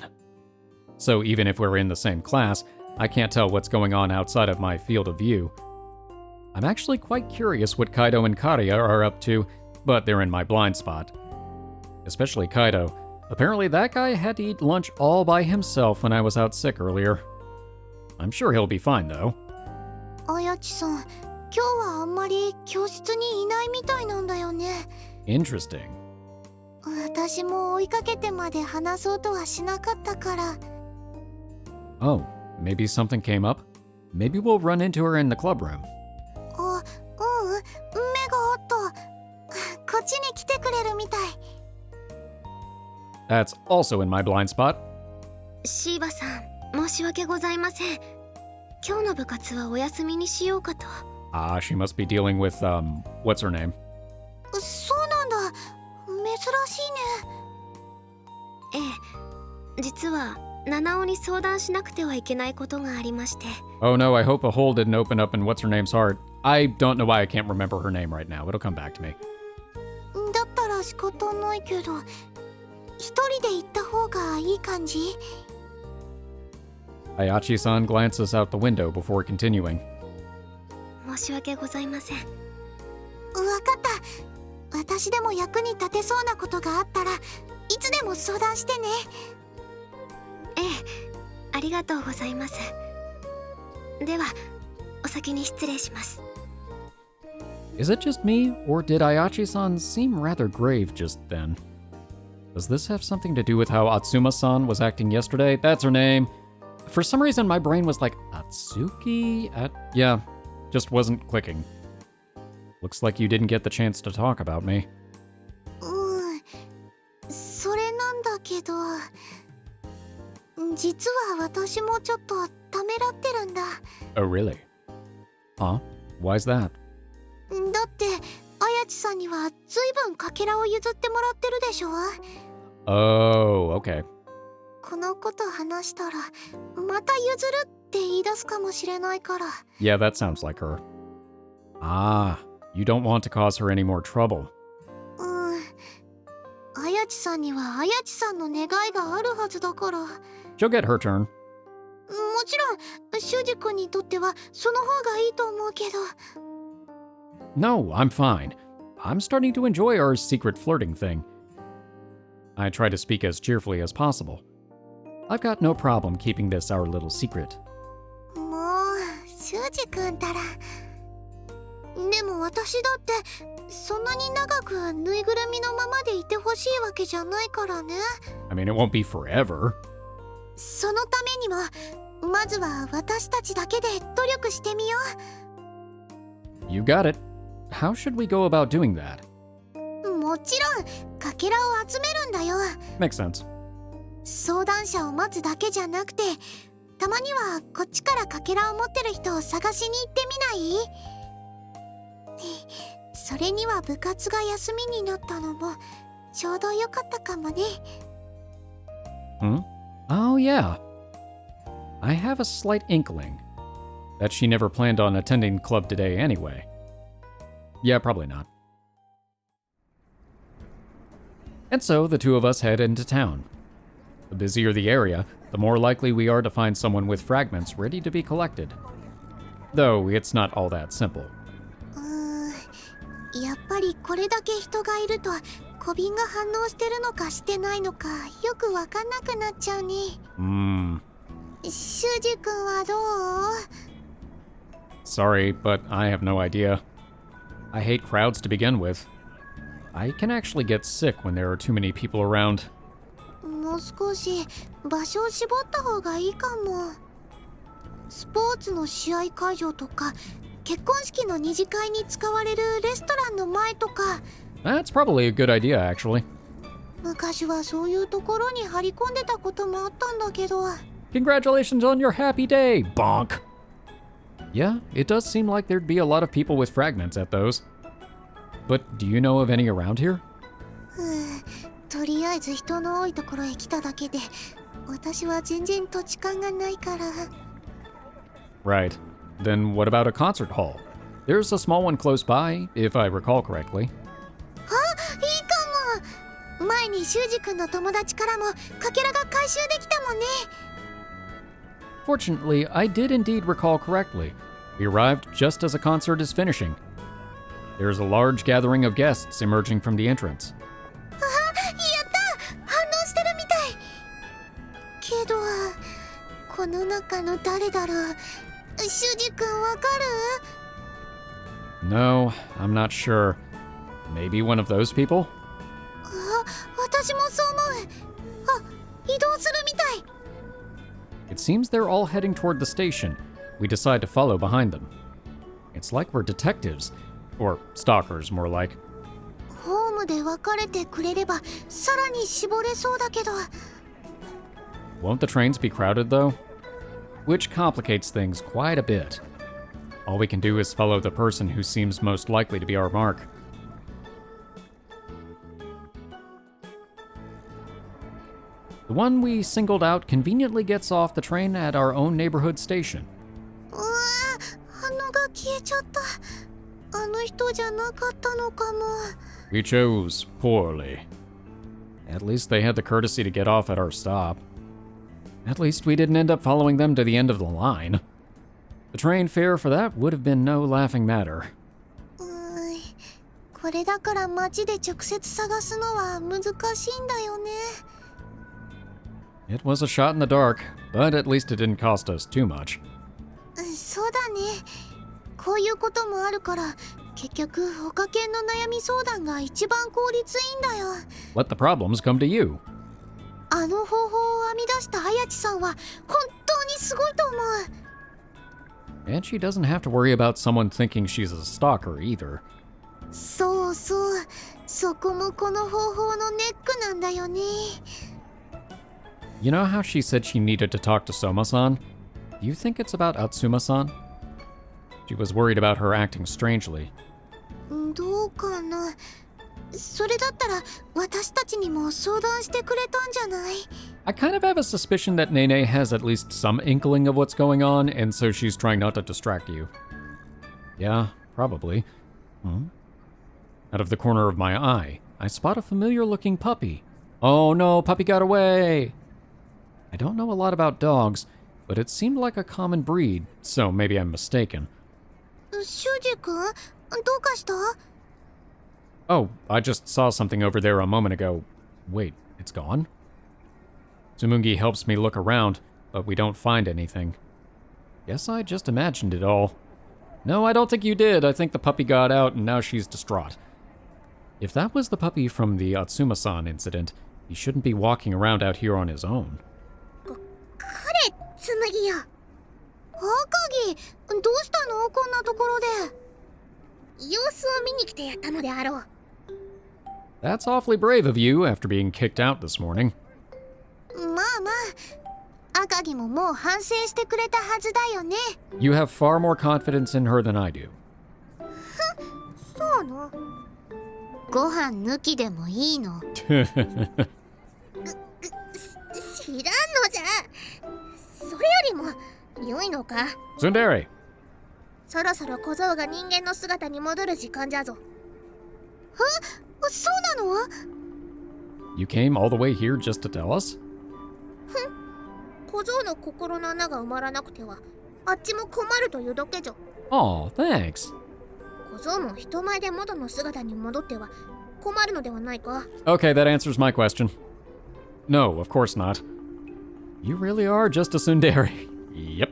Speaker 1: So even if we're in the same class, I can't tell what's going on outside of my field of view. I'm actually quite curious what Kaido and Kariya are up to, but they're in my blind spot. Especially Kaido. Apparently that guy had to eat lunch all by himself when I was out sick earlier. I'm sure he'll be fine though.
Speaker 2: あやちさん、今日はあんまり教室にいないみたいなんだよね。
Speaker 1: Interesting.
Speaker 2: 私も追いかけてまで話そうとはしなかったから。
Speaker 1: Oh, maybe something came up? Maybe we'll run into her in the club room.
Speaker 2: あ、目があった。こっちに来てくれるみたい。
Speaker 1: That's also in my blind spot.
Speaker 4: シーバさん、申し訳ございません。今日の部活はお休みにしようかと。
Speaker 1: Ah, she must be dealing with, what's her name?
Speaker 2: そうなんだ。珍しいね。
Speaker 4: ええ、実は七尾に相談しなくてはいけないことがありまして。
Speaker 1: Oh no, I hope a hole didn't open up in what's her name's heart. I don't know why I can't remember her name right now. It'll come back to me.
Speaker 2: だったら仕方ないけど、一人で行った方がいい感じ？
Speaker 1: Ayachi-san glances out the window before continuing.
Speaker 4: 申し訳ございません。
Speaker 2: わかった。私でも役に立てそうなことがあったらいつでも相談してね。
Speaker 4: ええ、ありがとうございます。では、お先に失礼します。
Speaker 1: Is it just me, or did Ayachi-san seem rather grave just then? Does this have something to do with how Atsuma-san was acting yesterday? That's her name. For some reason, my brain was like, Atsuki? Yeah, just wasn't clicking. Looks like you didn't get the chance to talk about me.
Speaker 2: それなんだけど、実は私もちょっとためらってるんだ。
Speaker 1: Oh, really? Huh? Why's that?
Speaker 2: だってあやちさんにはずいぶんかけらを譲ってもらってるでしょ。
Speaker 1: Oh, okay.
Speaker 2: このこと話したらまた譲るって言い出すかもしれないから。
Speaker 1: Yeah, that sounds like her. Ah, you don't want to cause her any more trouble.
Speaker 2: あやち地さんには綾地さんの願いがあるはずだから。も
Speaker 1: She'll get her turn.
Speaker 2: ちろん修二君にとってはその方がいいと思うけど。
Speaker 1: No, I'm fine. I'm starting to enjoy our secret flirting thing. I try to speak as cheerfully as possible. I've got no problem keeping this our little secret.
Speaker 2: もう修二君たら。でも私だってそんなに長くぬいぐるみのままでいてほしいわけじゃないからね。
Speaker 1: I mean, it won't be forever.
Speaker 2: そのためにもまずは私たちだけで努力してみよ
Speaker 1: You got it. How should we go about doing that?
Speaker 2: う。もちろんかけらを集めるんだよ。
Speaker 1: Makes sense.
Speaker 2: 相談者を待つだけじゃなくて、たまにはこっちからかけらを持ってる人を探しに行ってみない？それには部活が休みになったのもちょうどよかったかもね。
Speaker 1: Oh, yeah. I have a slight inkling that she never planned on attending club today anyway. Yeah, probably not. And so the two of us head into town. The busier the area, the more likely we are to find someone with fragments ready to be collected. Though it's not all that simple.
Speaker 2: やっぱりこれだけ人がいると小瓶が反応してるのかしてないのかよくわかんなくなっちゃうね。修二君はどう？
Speaker 1: Sorry, but I have no idea. I hate crowds to begin with. I can actually get sick when there are too many people around.
Speaker 2: もう少し場所を絞った方がいいかも。スポーツの試合会場とか結婚式の二次会に使われるレストランの前とか。
Speaker 1: That's probably a good idea, actually.
Speaker 2: 昔はそういうところに張り込んでたこともあったんだけど。
Speaker 1: Congratulations on your happy day, bonk! Yeah, it does seem like there'd be a lot of people with fragments at those. But do you know of any around here?
Speaker 2: とりあえず人の多いところへ来ただけで、私は全然土地勘がないから。
Speaker 1: Right. Then what about a concert hall? There's a small one close by, if I recall correctly.
Speaker 2: あ、いいかも。前に修二君の友達からもかけらが回収できたもんね。
Speaker 1: Fortunately, I did indeed recall correctly. We arrived just as a concert is finishing. There's a large gathering of guests emerging from the entrance.
Speaker 2: あ、やった！反応してるみたい。けど、この中の誰だろう。修二君わかる？
Speaker 1: No, I'm not sure. Maybe one of those people?
Speaker 2: あ、私もそう思う。あ、移動するみたい。
Speaker 1: It seems they're all heading toward the station. We decide to follow behind them. It's like we're detectives. Or stalkers, more like.
Speaker 2: ホームで別れてくれればさらに絞れそうだけど。
Speaker 1: Won't the trains be crowded, though? Which complicates things quite a bit. All we can do is follow the person who seems most likely to be our mark. The one we singled out conveniently gets off the train at our own neighborhood station.
Speaker 2: うわ、反応が消えちゃった。あの人じゃなかったのかも。
Speaker 1: We chose poorly. At least they had the courtesy to get off at our stop. At least we didn't end up following them to the end of the line. The train fare for that would have been no laughing matter.
Speaker 2: これだから街で直接探すのは難しいんだよね。
Speaker 1: It was a shot in the dark, but at least it didn't cost us too much.
Speaker 2: そうだね。こういうこともあるから結局おかけんの悩み相談が一番効率いいんだよ。
Speaker 1: Let the problems come to you.
Speaker 2: あの方法を編み出した綾地さんは本当にすごいと思う。
Speaker 1: And she doesn't have to worry about someone thinking she's a stalker either.
Speaker 2: そうそう、そこもこの方法のネックなんだよね。
Speaker 1: You know how she said she needed to talk to Soma-san? Do you think it's about Atsuma-san? She was worried about her acting strangely.
Speaker 2: どうかな。それだったら私たちにも相談してくれたんじゃない？
Speaker 1: I kind of have a suspicion that Nene has at least some inkling of what's going on, and so she's trying not to distract you. Yeah, probably. Out of the corner of my eye, I spot a familiar-looking puppy. Oh no, puppy got away! I don't know a lot about dogs, but it seemed like a common breed, so maybe I'm mistaken.
Speaker 2: 修二君どうかした？
Speaker 1: Oh, I just saw something over there a moment ago. Wait, it's gone? Tsumugi helps me look around, but we don't find anything. Guess I just imagined it all. No, I don't think you did. I think the puppy got out and now she's distraught. If that was the puppy from the Atsuma-san incident, he shouldn't be walking around out here on his own.
Speaker 2: 彼紬よ。赤城どうしたのこんなところで。様子を見に来てやったのであろう。
Speaker 1: That's awfully brave of you after being kicked out this morning.
Speaker 2: まあまあ赤城ももう反省してくれたはずだよね。
Speaker 1: You have far more confidence in her than I do.
Speaker 2: そうの。ご飯抜きでもいいの。知らんのじゃ。それよりも良いのか。
Speaker 1: Tsundere!
Speaker 2: そろそろ小僧が人間の姿に戻る時間じゃぞ。そうなの？
Speaker 1: You came all the way here just to tell us?
Speaker 2: 小僧の心の穴が埋まらなくてはあっちも困るというだけじゃ。
Speaker 1: Aw, thanks.
Speaker 2: 小僧も人前で元の姿に戻っては困るのではないか。
Speaker 1: Okay, that answers my question. No, of course not. You really are just a tsundere. Yep.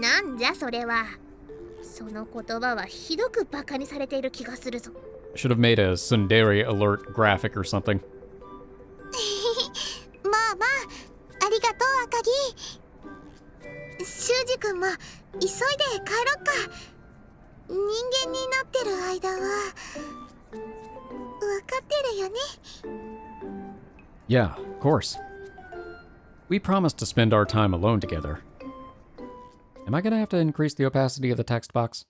Speaker 2: なんじゃそれは。その言葉はひどくバカにされている気がするぞ。
Speaker 1: Should have made a tsundere alert graphic or something.
Speaker 2: まあまあ、ありがとう赤城。修二君も急いで帰ろっか。人間になってる間は分かってるよね。
Speaker 1: Yeah, of course. We promised to spend our time alone together. Am I gonna have to increase the opacity of the text box?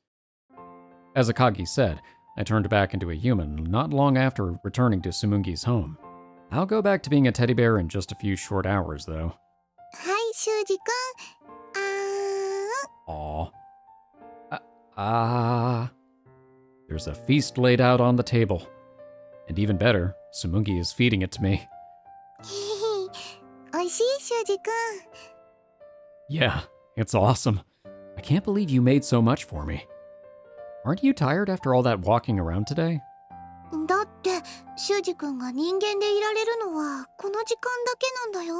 Speaker 1: As Akagi said, I turned back into a human not long after returning to Tsumugi's home. I'll go back to being a teddy bear in just a few short hours, though.
Speaker 2: はい修二君。
Speaker 1: Aw. There's a feast laid out on the table. And even better, Tsumugi is feeding it to me.
Speaker 2: おいしい修二君。
Speaker 1: Yeah, it's awesome. I can't believe you made so much for me. Aren't you tired after all that walking around today?
Speaker 2: だって修二君が人間でいられるのはこの時間だけなんだよ。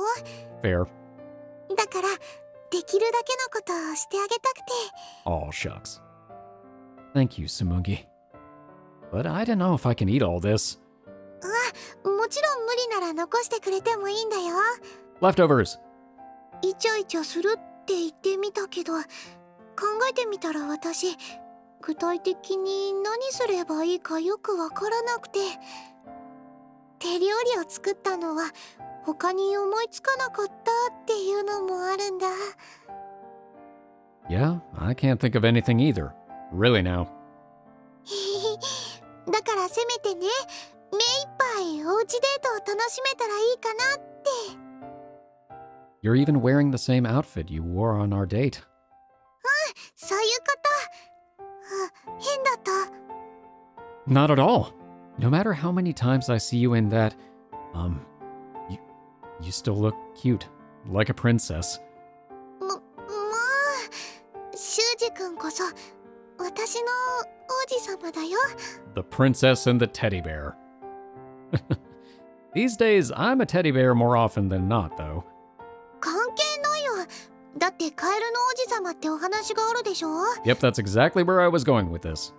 Speaker 1: Fair.
Speaker 2: だからできるだけのことをしてあげたくて。
Speaker 1: Aw, shucks. Thank you, Tsumugi. But I don't know if I can eat all this.
Speaker 2: もちろん無理なら残してくれてもいいんだよ。
Speaker 1: Leftovers.
Speaker 2: イチャイチャするって言ってみたけど、考えてみたら私具体的に何すればいいかよくわからなくて、手料理を作ったのは他に思いつかなかったっていうのもあるんだ。
Speaker 1: Yeah, I can't think of anything either. Really now.
Speaker 2: だからせめてね、目いっぱいおうちデートを楽しめたらいいかなって。
Speaker 1: You're even wearing the same outfit you wore on our date.
Speaker 2: そういうこと。変だった。
Speaker 1: Not at all. No matter how many times I see you in that, you still look cute, like a princess.
Speaker 2: もう修二君こそ私の王子様だよ。
Speaker 1: The princess and the teddy bear. These days, I'm a teddy bear more often than not, though.
Speaker 2: 関係ないよ。だってカエルの王子様ってお話があるでしょ。
Speaker 1: Yep, that's exactly where I was going with this.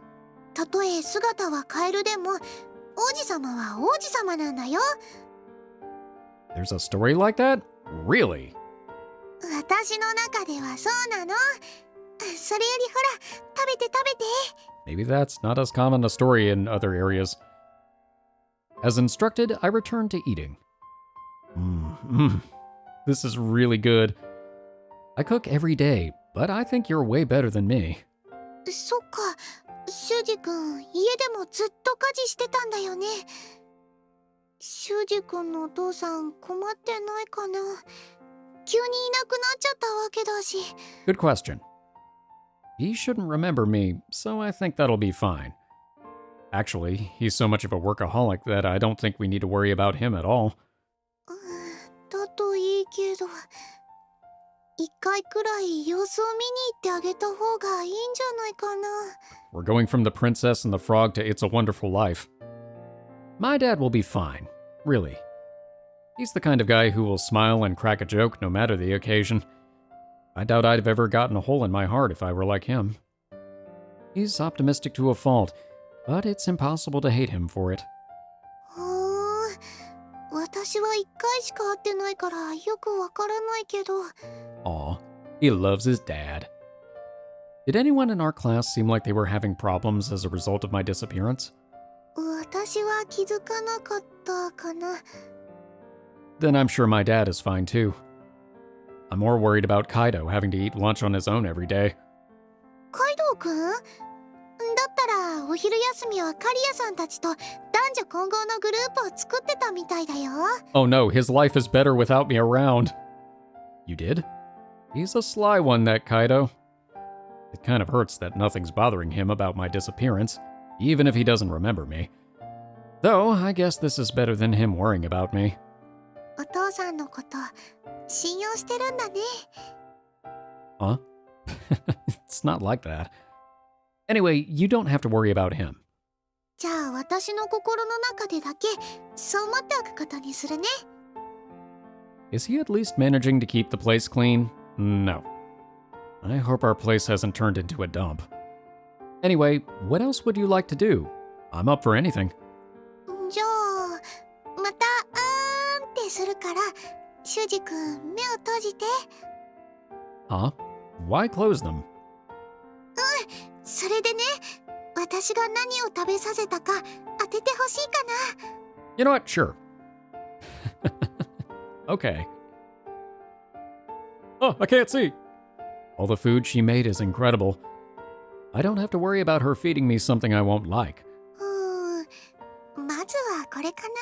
Speaker 2: たとえ姿はカエルでも王子様は王子様なんだよ。
Speaker 1: There's a story like that? Really?
Speaker 2: 私の中ではそうなの。それよりほら、食べて食べて。
Speaker 1: Maybe that's not as common a story in other areas. As instructed, I returned to eating. This is really good. I cook every day, but I think you're way better than me.
Speaker 2: そっか、修二君家でもずっと家事してたんだよね。修二君のお父さん困ってないかな。急にいなくなっちゃったわけだし。
Speaker 1: Good question. He shouldn't remember me, so I think that'll be fine. Actually, he's so much of a workaholic that I don't think we need to worry about him at all.
Speaker 2: くらい様子を見に行ってあげた方がいいんじゃないかな。
Speaker 1: We're going from The Princess and the Frog to It's a Wonderful Life. My dad will be fine, really. He's the kind of guy who will smile and crack a joke no matter the occasion. I doubt I'd have ever gotten a hole in my heart if I were like him. He's optimistic to a fault, but it's impossible to hate him for it.
Speaker 2: 私は1回しか会ってないからよくわからないけど。
Speaker 1: Aw, he loves his dad. Did anyone in our class seem like they were having problems as a result of my disappearance?
Speaker 2: 私は気づかなかったかな。
Speaker 1: Then I'm sure my dad is fine too. I'm more worried about Kaido having to eat lunch on his own every day.
Speaker 2: カイドウくん？だったらお昼休みはカリアさんたちと男女混合のグループを作ってたみたいだよ。
Speaker 1: Oh no, his life is better without me around. You did? He's a sly one, that Kaido. It kind of hurts that nothing's bothering him about my disappearance, even if he doesn't remember me. Though, I guess this is better than him worrying about me.
Speaker 2: お父さんのこと信用してるんだね。
Speaker 1: Huh? It's not like that. Anyway, you don't have to worry about him.
Speaker 2: じゃあ私の心の中でだけそう思っておくことにするね。
Speaker 1: Is he at least managing to keep the place clean? No. I hope our place hasn't turned into a dump. Anyway, what else would you like to do? I'm up for anything.
Speaker 2: じゃあまたってするからシュウジくん目を閉じて。
Speaker 1: Huh? Why close them?
Speaker 2: それでね、私が何を食べさせたか当ててほしいかな。
Speaker 1: You know what? Sure. Okay. Oh, I can't see. All the food she made is incredible. I don't have to worry about her feeding me something I won't like.
Speaker 2: まずはこれかな。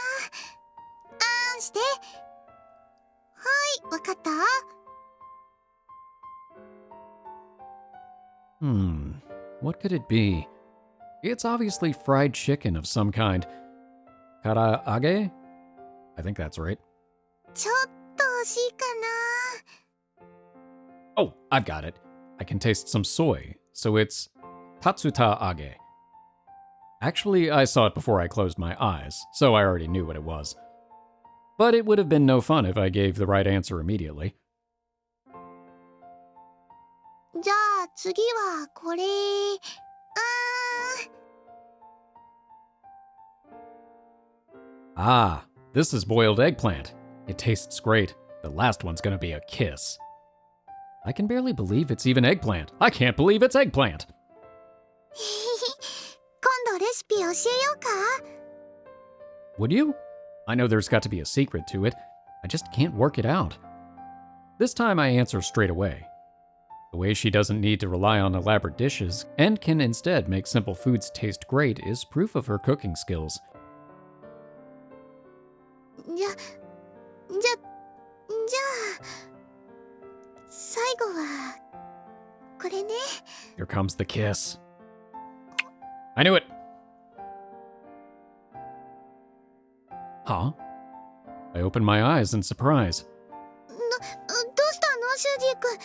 Speaker 2: あんして。はい、わかった。
Speaker 1: What could it be? It's obviously fried chicken of some kind. Karaage? I think that's right.
Speaker 2: ちょっと惜しいかな。
Speaker 1: Oh, I've got it. I can taste some soy, so it's tatsutaage. Actually, I saw it before I closed my eyes, so I already knew what it was. But it would have been no fun if I gave the right answer immediately.
Speaker 2: じゃあ次はこれ。
Speaker 1: Ah, this is boiled eggplant. It tastes great. The last one's gonna be a kiss. I can barely believe it's even eggplant. I can't believe it's eggplant.
Speaker 2: 今度レシピ教えようか。
Speaker 1: Would you? I know there's got to be a secret to it. I just can't work it out. This time I answer straight away. The way she doesn't need to rely on elaborate dishes and can instead make simple foods taste great is proof of her cooking skills.
Speaker 2: じゃあ最後はこれね。
Speaker 1: Here comes the kiss. I knew it! Huh? I opened my eyes in surprise.
Speaker 2: どうしたのシュウジ君。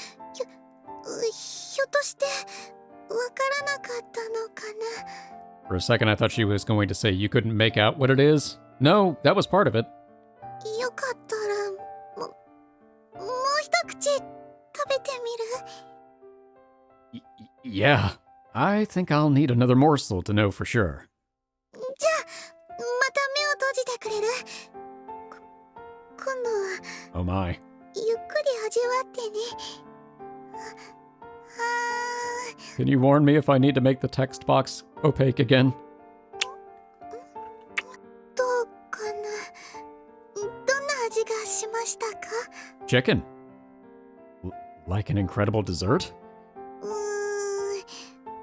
Speaker 2: ひょっとしてわからなかったのかな。
Speaker 1: For a second I thought she was going to say you couldn't make out what it is. No, that was part of it.
Speaker 2: よかったらもう一口食べてみる？
Speaker 1: Yeah, I think I'll need another morsel to know for sure.
Speaker 2: じゃあまた目を閉じてくれる？今度は
Speaker 1: Oh my.
Speaker 2: ゆっくり味わってね。
Speaker 1: Can you warn me if I need to make the text box opaque again?
Speaker 2: どうかな。どんな味がしましたか？
Speaker 1: Chicken. Like an incredible dessert?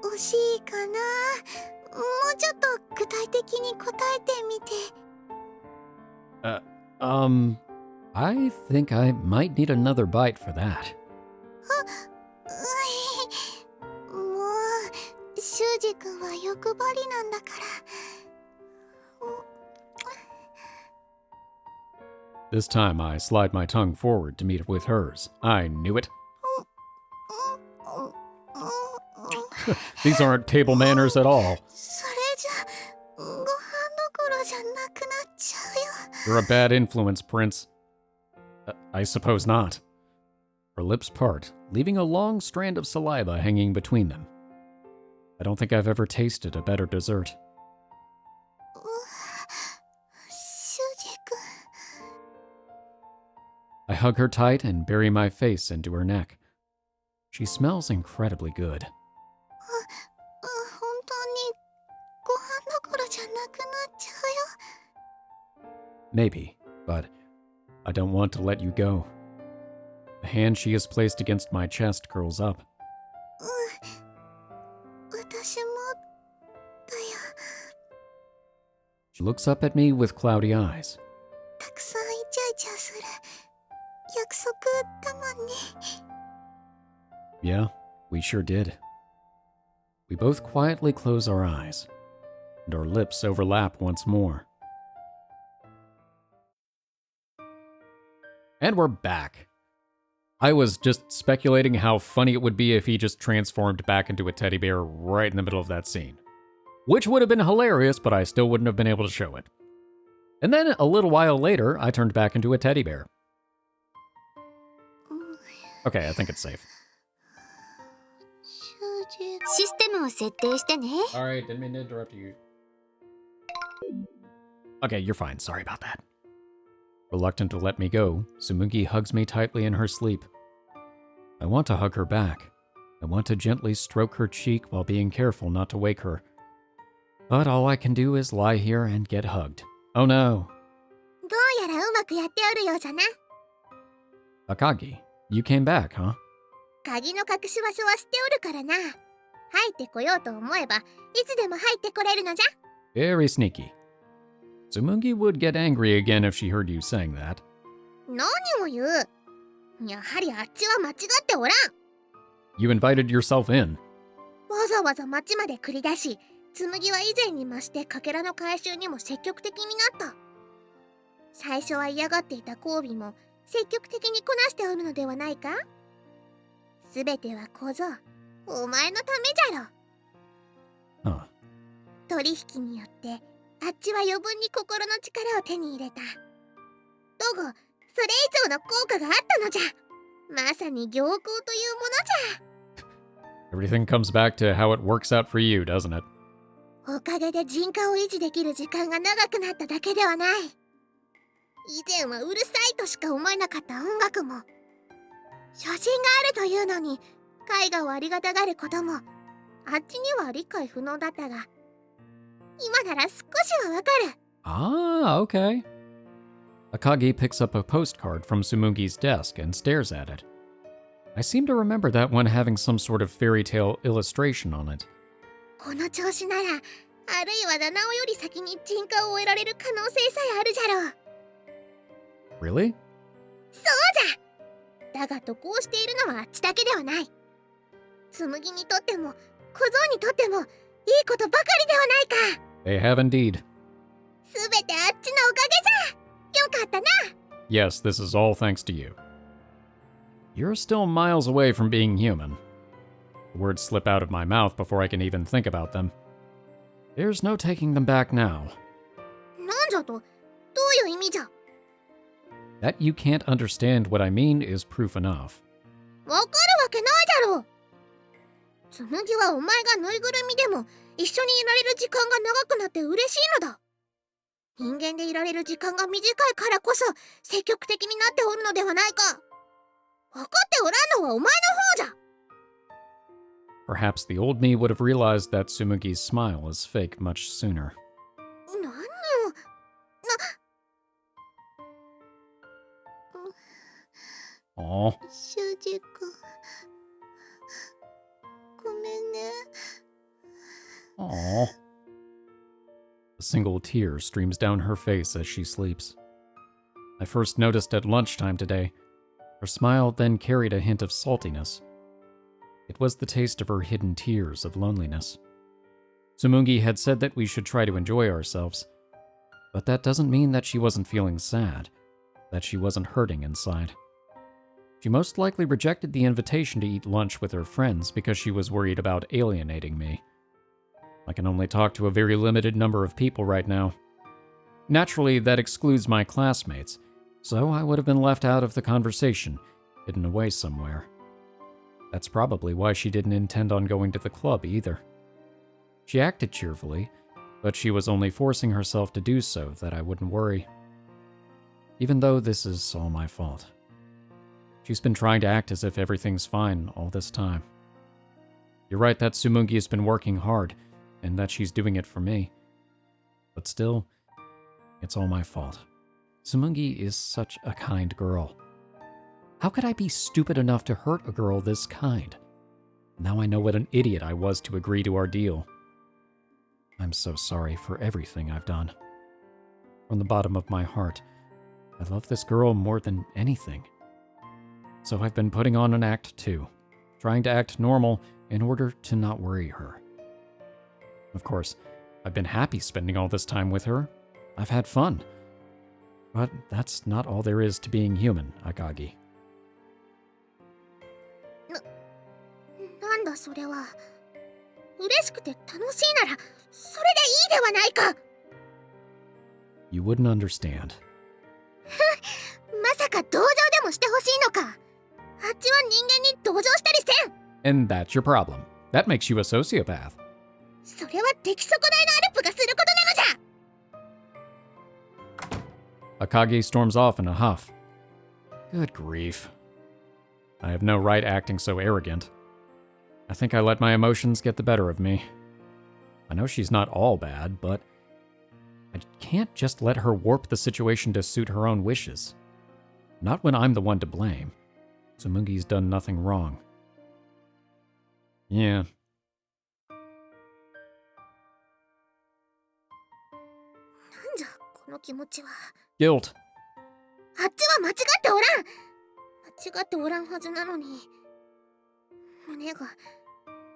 Speaker 2: 惜しいかな。もうちょっと具体的に答えてみて。
Speaker 1: I think I might need another bite for that.
Speaker 2: もうシュウジ君は欲張りなんだから。
Speaker 1: This time I slide my tongue forward to meet it with hers. I knew it. These aren't table manners at all.
Speaker 2: それじゃご飯どころじゃなくなっちゃうよ。
Speaker 1: You're a bad influence, Prince. I suppose not. Her lips part, leaving a long strand of saliva hanging between them. I don't think I've ever tasted a better dessert.
Speaker 2: 修二君。
Speaker 1: I hug her tight and bury my face into her neck. She smells incredibly good.
Speaker 2: 本当にご飯どころじゃなくなっちゃうよ。
Speaker 1: Maybe, but I don't want to let you go. The hand she has placed against my chest curls up.
Speaker 2: 私もだよ。
Speaker 1: She looks up at me with cloudy eyes.
Speaker 2: たくさんイチャイチャする約束だもんね。
Speaker 1: Yeah, we sure did. We both quietly close our eyes, and our lips overlap once more. And we're back. I was just speculating how funny it would be if he just transformed back into a teddy bear right in the middle of that scene. Which would have been hilarious, but I still wouldn't have been able to show it. And then a little while later, I turned back into a teddy bear. Okay, I think it's safe.
Speaker 2: 修二。
Speaker 4: システムを設定してね。
Speaker 1: Alright, didn't mean to interrupt you. Okay, you're fine. Sorry about that. Reluctant to let me go, Tsumugi hugs me tightly in her sleep. I want to hug her back. I want to gently stroke her cheek while being careful not to wake her. But all I can do is lie here and get hugged. Oh no.
Speaker 2: どうやらうまくやっておるようじゃな。
Speaker 1: Akagi, you came back, huh?
Speaker 2: 鍵の隠し場所は知っておるからな。入ってこようと思えばいつでも入ってこれるのじゃ。
Speaker 1: Very sneaky. Tsumugi would get angry again if she heard you saying that.
Speaker 2: 何を言う。やはりあっちは間違っておらん。
Speaker 1: You invited yourself in.
Speaker 2: わざわざ町まで繰り出し、紬は以前に増してかけらの回収にも積極的になった。最初は嫌がっていた交尾も積極的にこなしておるのではないか。すべては小僧、お前のためじゃろ。
Speaker 1: Huh.
Speaker 2: 取引によってあっちは余分に心の力を手に入れた。だがそれ以上の効果があったのじゃ。まさに行幸というものじゃ。
Speaker 1: Everything comes back to how it works out for you, doesn't it?
Speaker 2: おかげで人家を維持できる時間が長くなっただけではない。以前はうるさいとしか思えなかった音楽も、写真があるというのに絵画をありがたがることも、あっちには理解不能だったが、今なら少しはわかる。
Speaker 1: Ah, okay. Akagi picks up a postcard from Tsumugi's desk and stares at it. I seem to remember that one having some sort of fairy tale illustration on it.
Speaker 2: この調子なら、あるいは七尾より先に人家を終えられる可能性さえあるじゃろう。
Speaker 1: Really?
Speaker 2: そうじゃ。だが渡航しているのはあっちだけではない。紬にとっても小僧にとってもいいことばかりではないか。
Speaker 1: They have indeed.
Speaker 2: すべてあっちのおかげじゃ。よかったな。
Speaker 1: Yes, this is all thanks to you. You're still miles away from being human. The words slip out of my mouth before I can even think about them. There's no taking them back now.
Speaker 2: なんじゃと、どういう意味じゃ。
Speaker 1: That you can't understand what I mean is proof enough.
Speaker 2: わかるわけないじゃろう。紬はお前がぬいぐるみでも一緒にいられる時間が長くなって嬉しいのだ。人間でいられる時間が短いからこそ積極的になっておるのではないか。分かっておらんのはお前の方じゃ。
Speaker 1: Perhaps the old me would have realized that Tsumugi's smile was fake much sooner.
Speaker 2: 何を。
Speaker 1: Aw.
Speaker 2: 修二君、ごめんね。
Speaker 1: Aw. A single tear streams down her face as she sleeps. I first noticed at lunchtime today. Her smile then carried a hint of saltiness. It was the taste of her hidden tears of loneliness. Tsumugi had said that we should try to enjoy ourselves, but that doesn't mean that she wasn't feeling sad, that she wasn't hurting inside. She most likely rejected the invitation to eat lunch with her friends because she was worried about alienating me. I can only talk to a very limited number of people right now. Naturally, that excludes my classmates, so I would have been left out of the conversation, hidden away somewhere. That's probably why she didn't intend on going to the club either. She acted cheerfully, but she was only forcing herself to do so that I wouldn't worry. Even though this is all my fault. She's been trying to act as if everything's fine all this time. You're right that Tsumugi has been working hard, and that she's doing it for me. But still, it's all my fault. Tsumugi is such a kind girl. How could I be stupid enough to hurt a girl this kind? Now I know what an idiot I was to agree to our deal. I'm so sorry for everything I've done. From the bottom of my heart, I love this girl more than anything. So I've been putting on an act too, trying to act normal in order to not worry her. Of course, I've been happy spending all this time with her. I've had fun. But that's not all there is to being human, Akagi.
Speaker 2: なんだそれは。嬉しくて楽しいならそれでいいではないか。
Speaker 1: You wouldn't understand.
Speaker 2: まさか同情でもしてほしいのか。あっちは人間に同情したりせん。
Speaker 1: And that's your problem. That makes you a sociopath.
Speaker 2: それは出来損ないのアルプがすることなのじゃ。
Speaker 1: Akagi storms off in a huff. Good grief. I have no right acting so arrogant. I think I let my emotions get the better of me. I know she's not all bad, but I can't just let her warp the situation to suit her own wishes. Not when I'm the one to blame. Tsumugi's done nothing wrong. Yeah.
Speaker 2: なんじゃこの気持ちは。
Speaker 1: Guilt.
Speaker 2: あっちは間違っておらん。間違っておらんはずなのに。胸が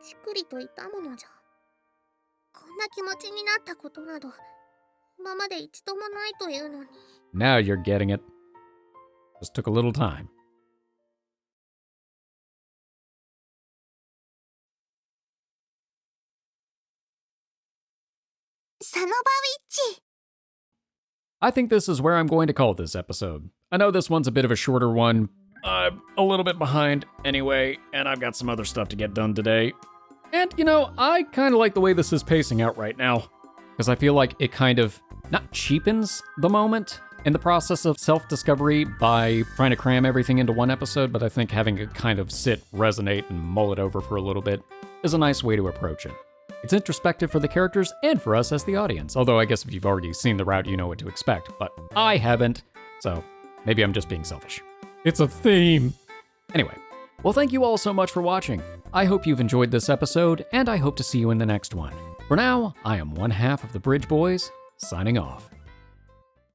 Speaker 2: ちくりと痛むのじゃ。こんな気持ちになったことなど今まで一度もないというのに。
Speaker 1: Now you're getting it. Just took a little time.
Speaker 2: サノバウィッチ。
Speaker 1: I think this is where I'm going to call this episode. I know this one's a bit of a shorter one. I'm a little bit behind anyway, and I've got some other stuff to get done today. And, you know, I kind of like the way this is pacing out right now, because I feel like it kind of not cheapens the moment in the process of self-discovery by trying to cram everything into one episode, but I think having it kind of sit, resonate, and mull it over for a little bit is a nice way to approach it. It's introspective for the characters and for us as the audience, although I guess if you've already seen the route, you know what to expect, but I haven't, so maybe I'm just being selfish. It's a theme. Anyway, well, thank you all so much for watching. I hope you've enjoyed this episode, and I hope to see you in the next one. For now, I am one half of the Bridge Boys, signing off.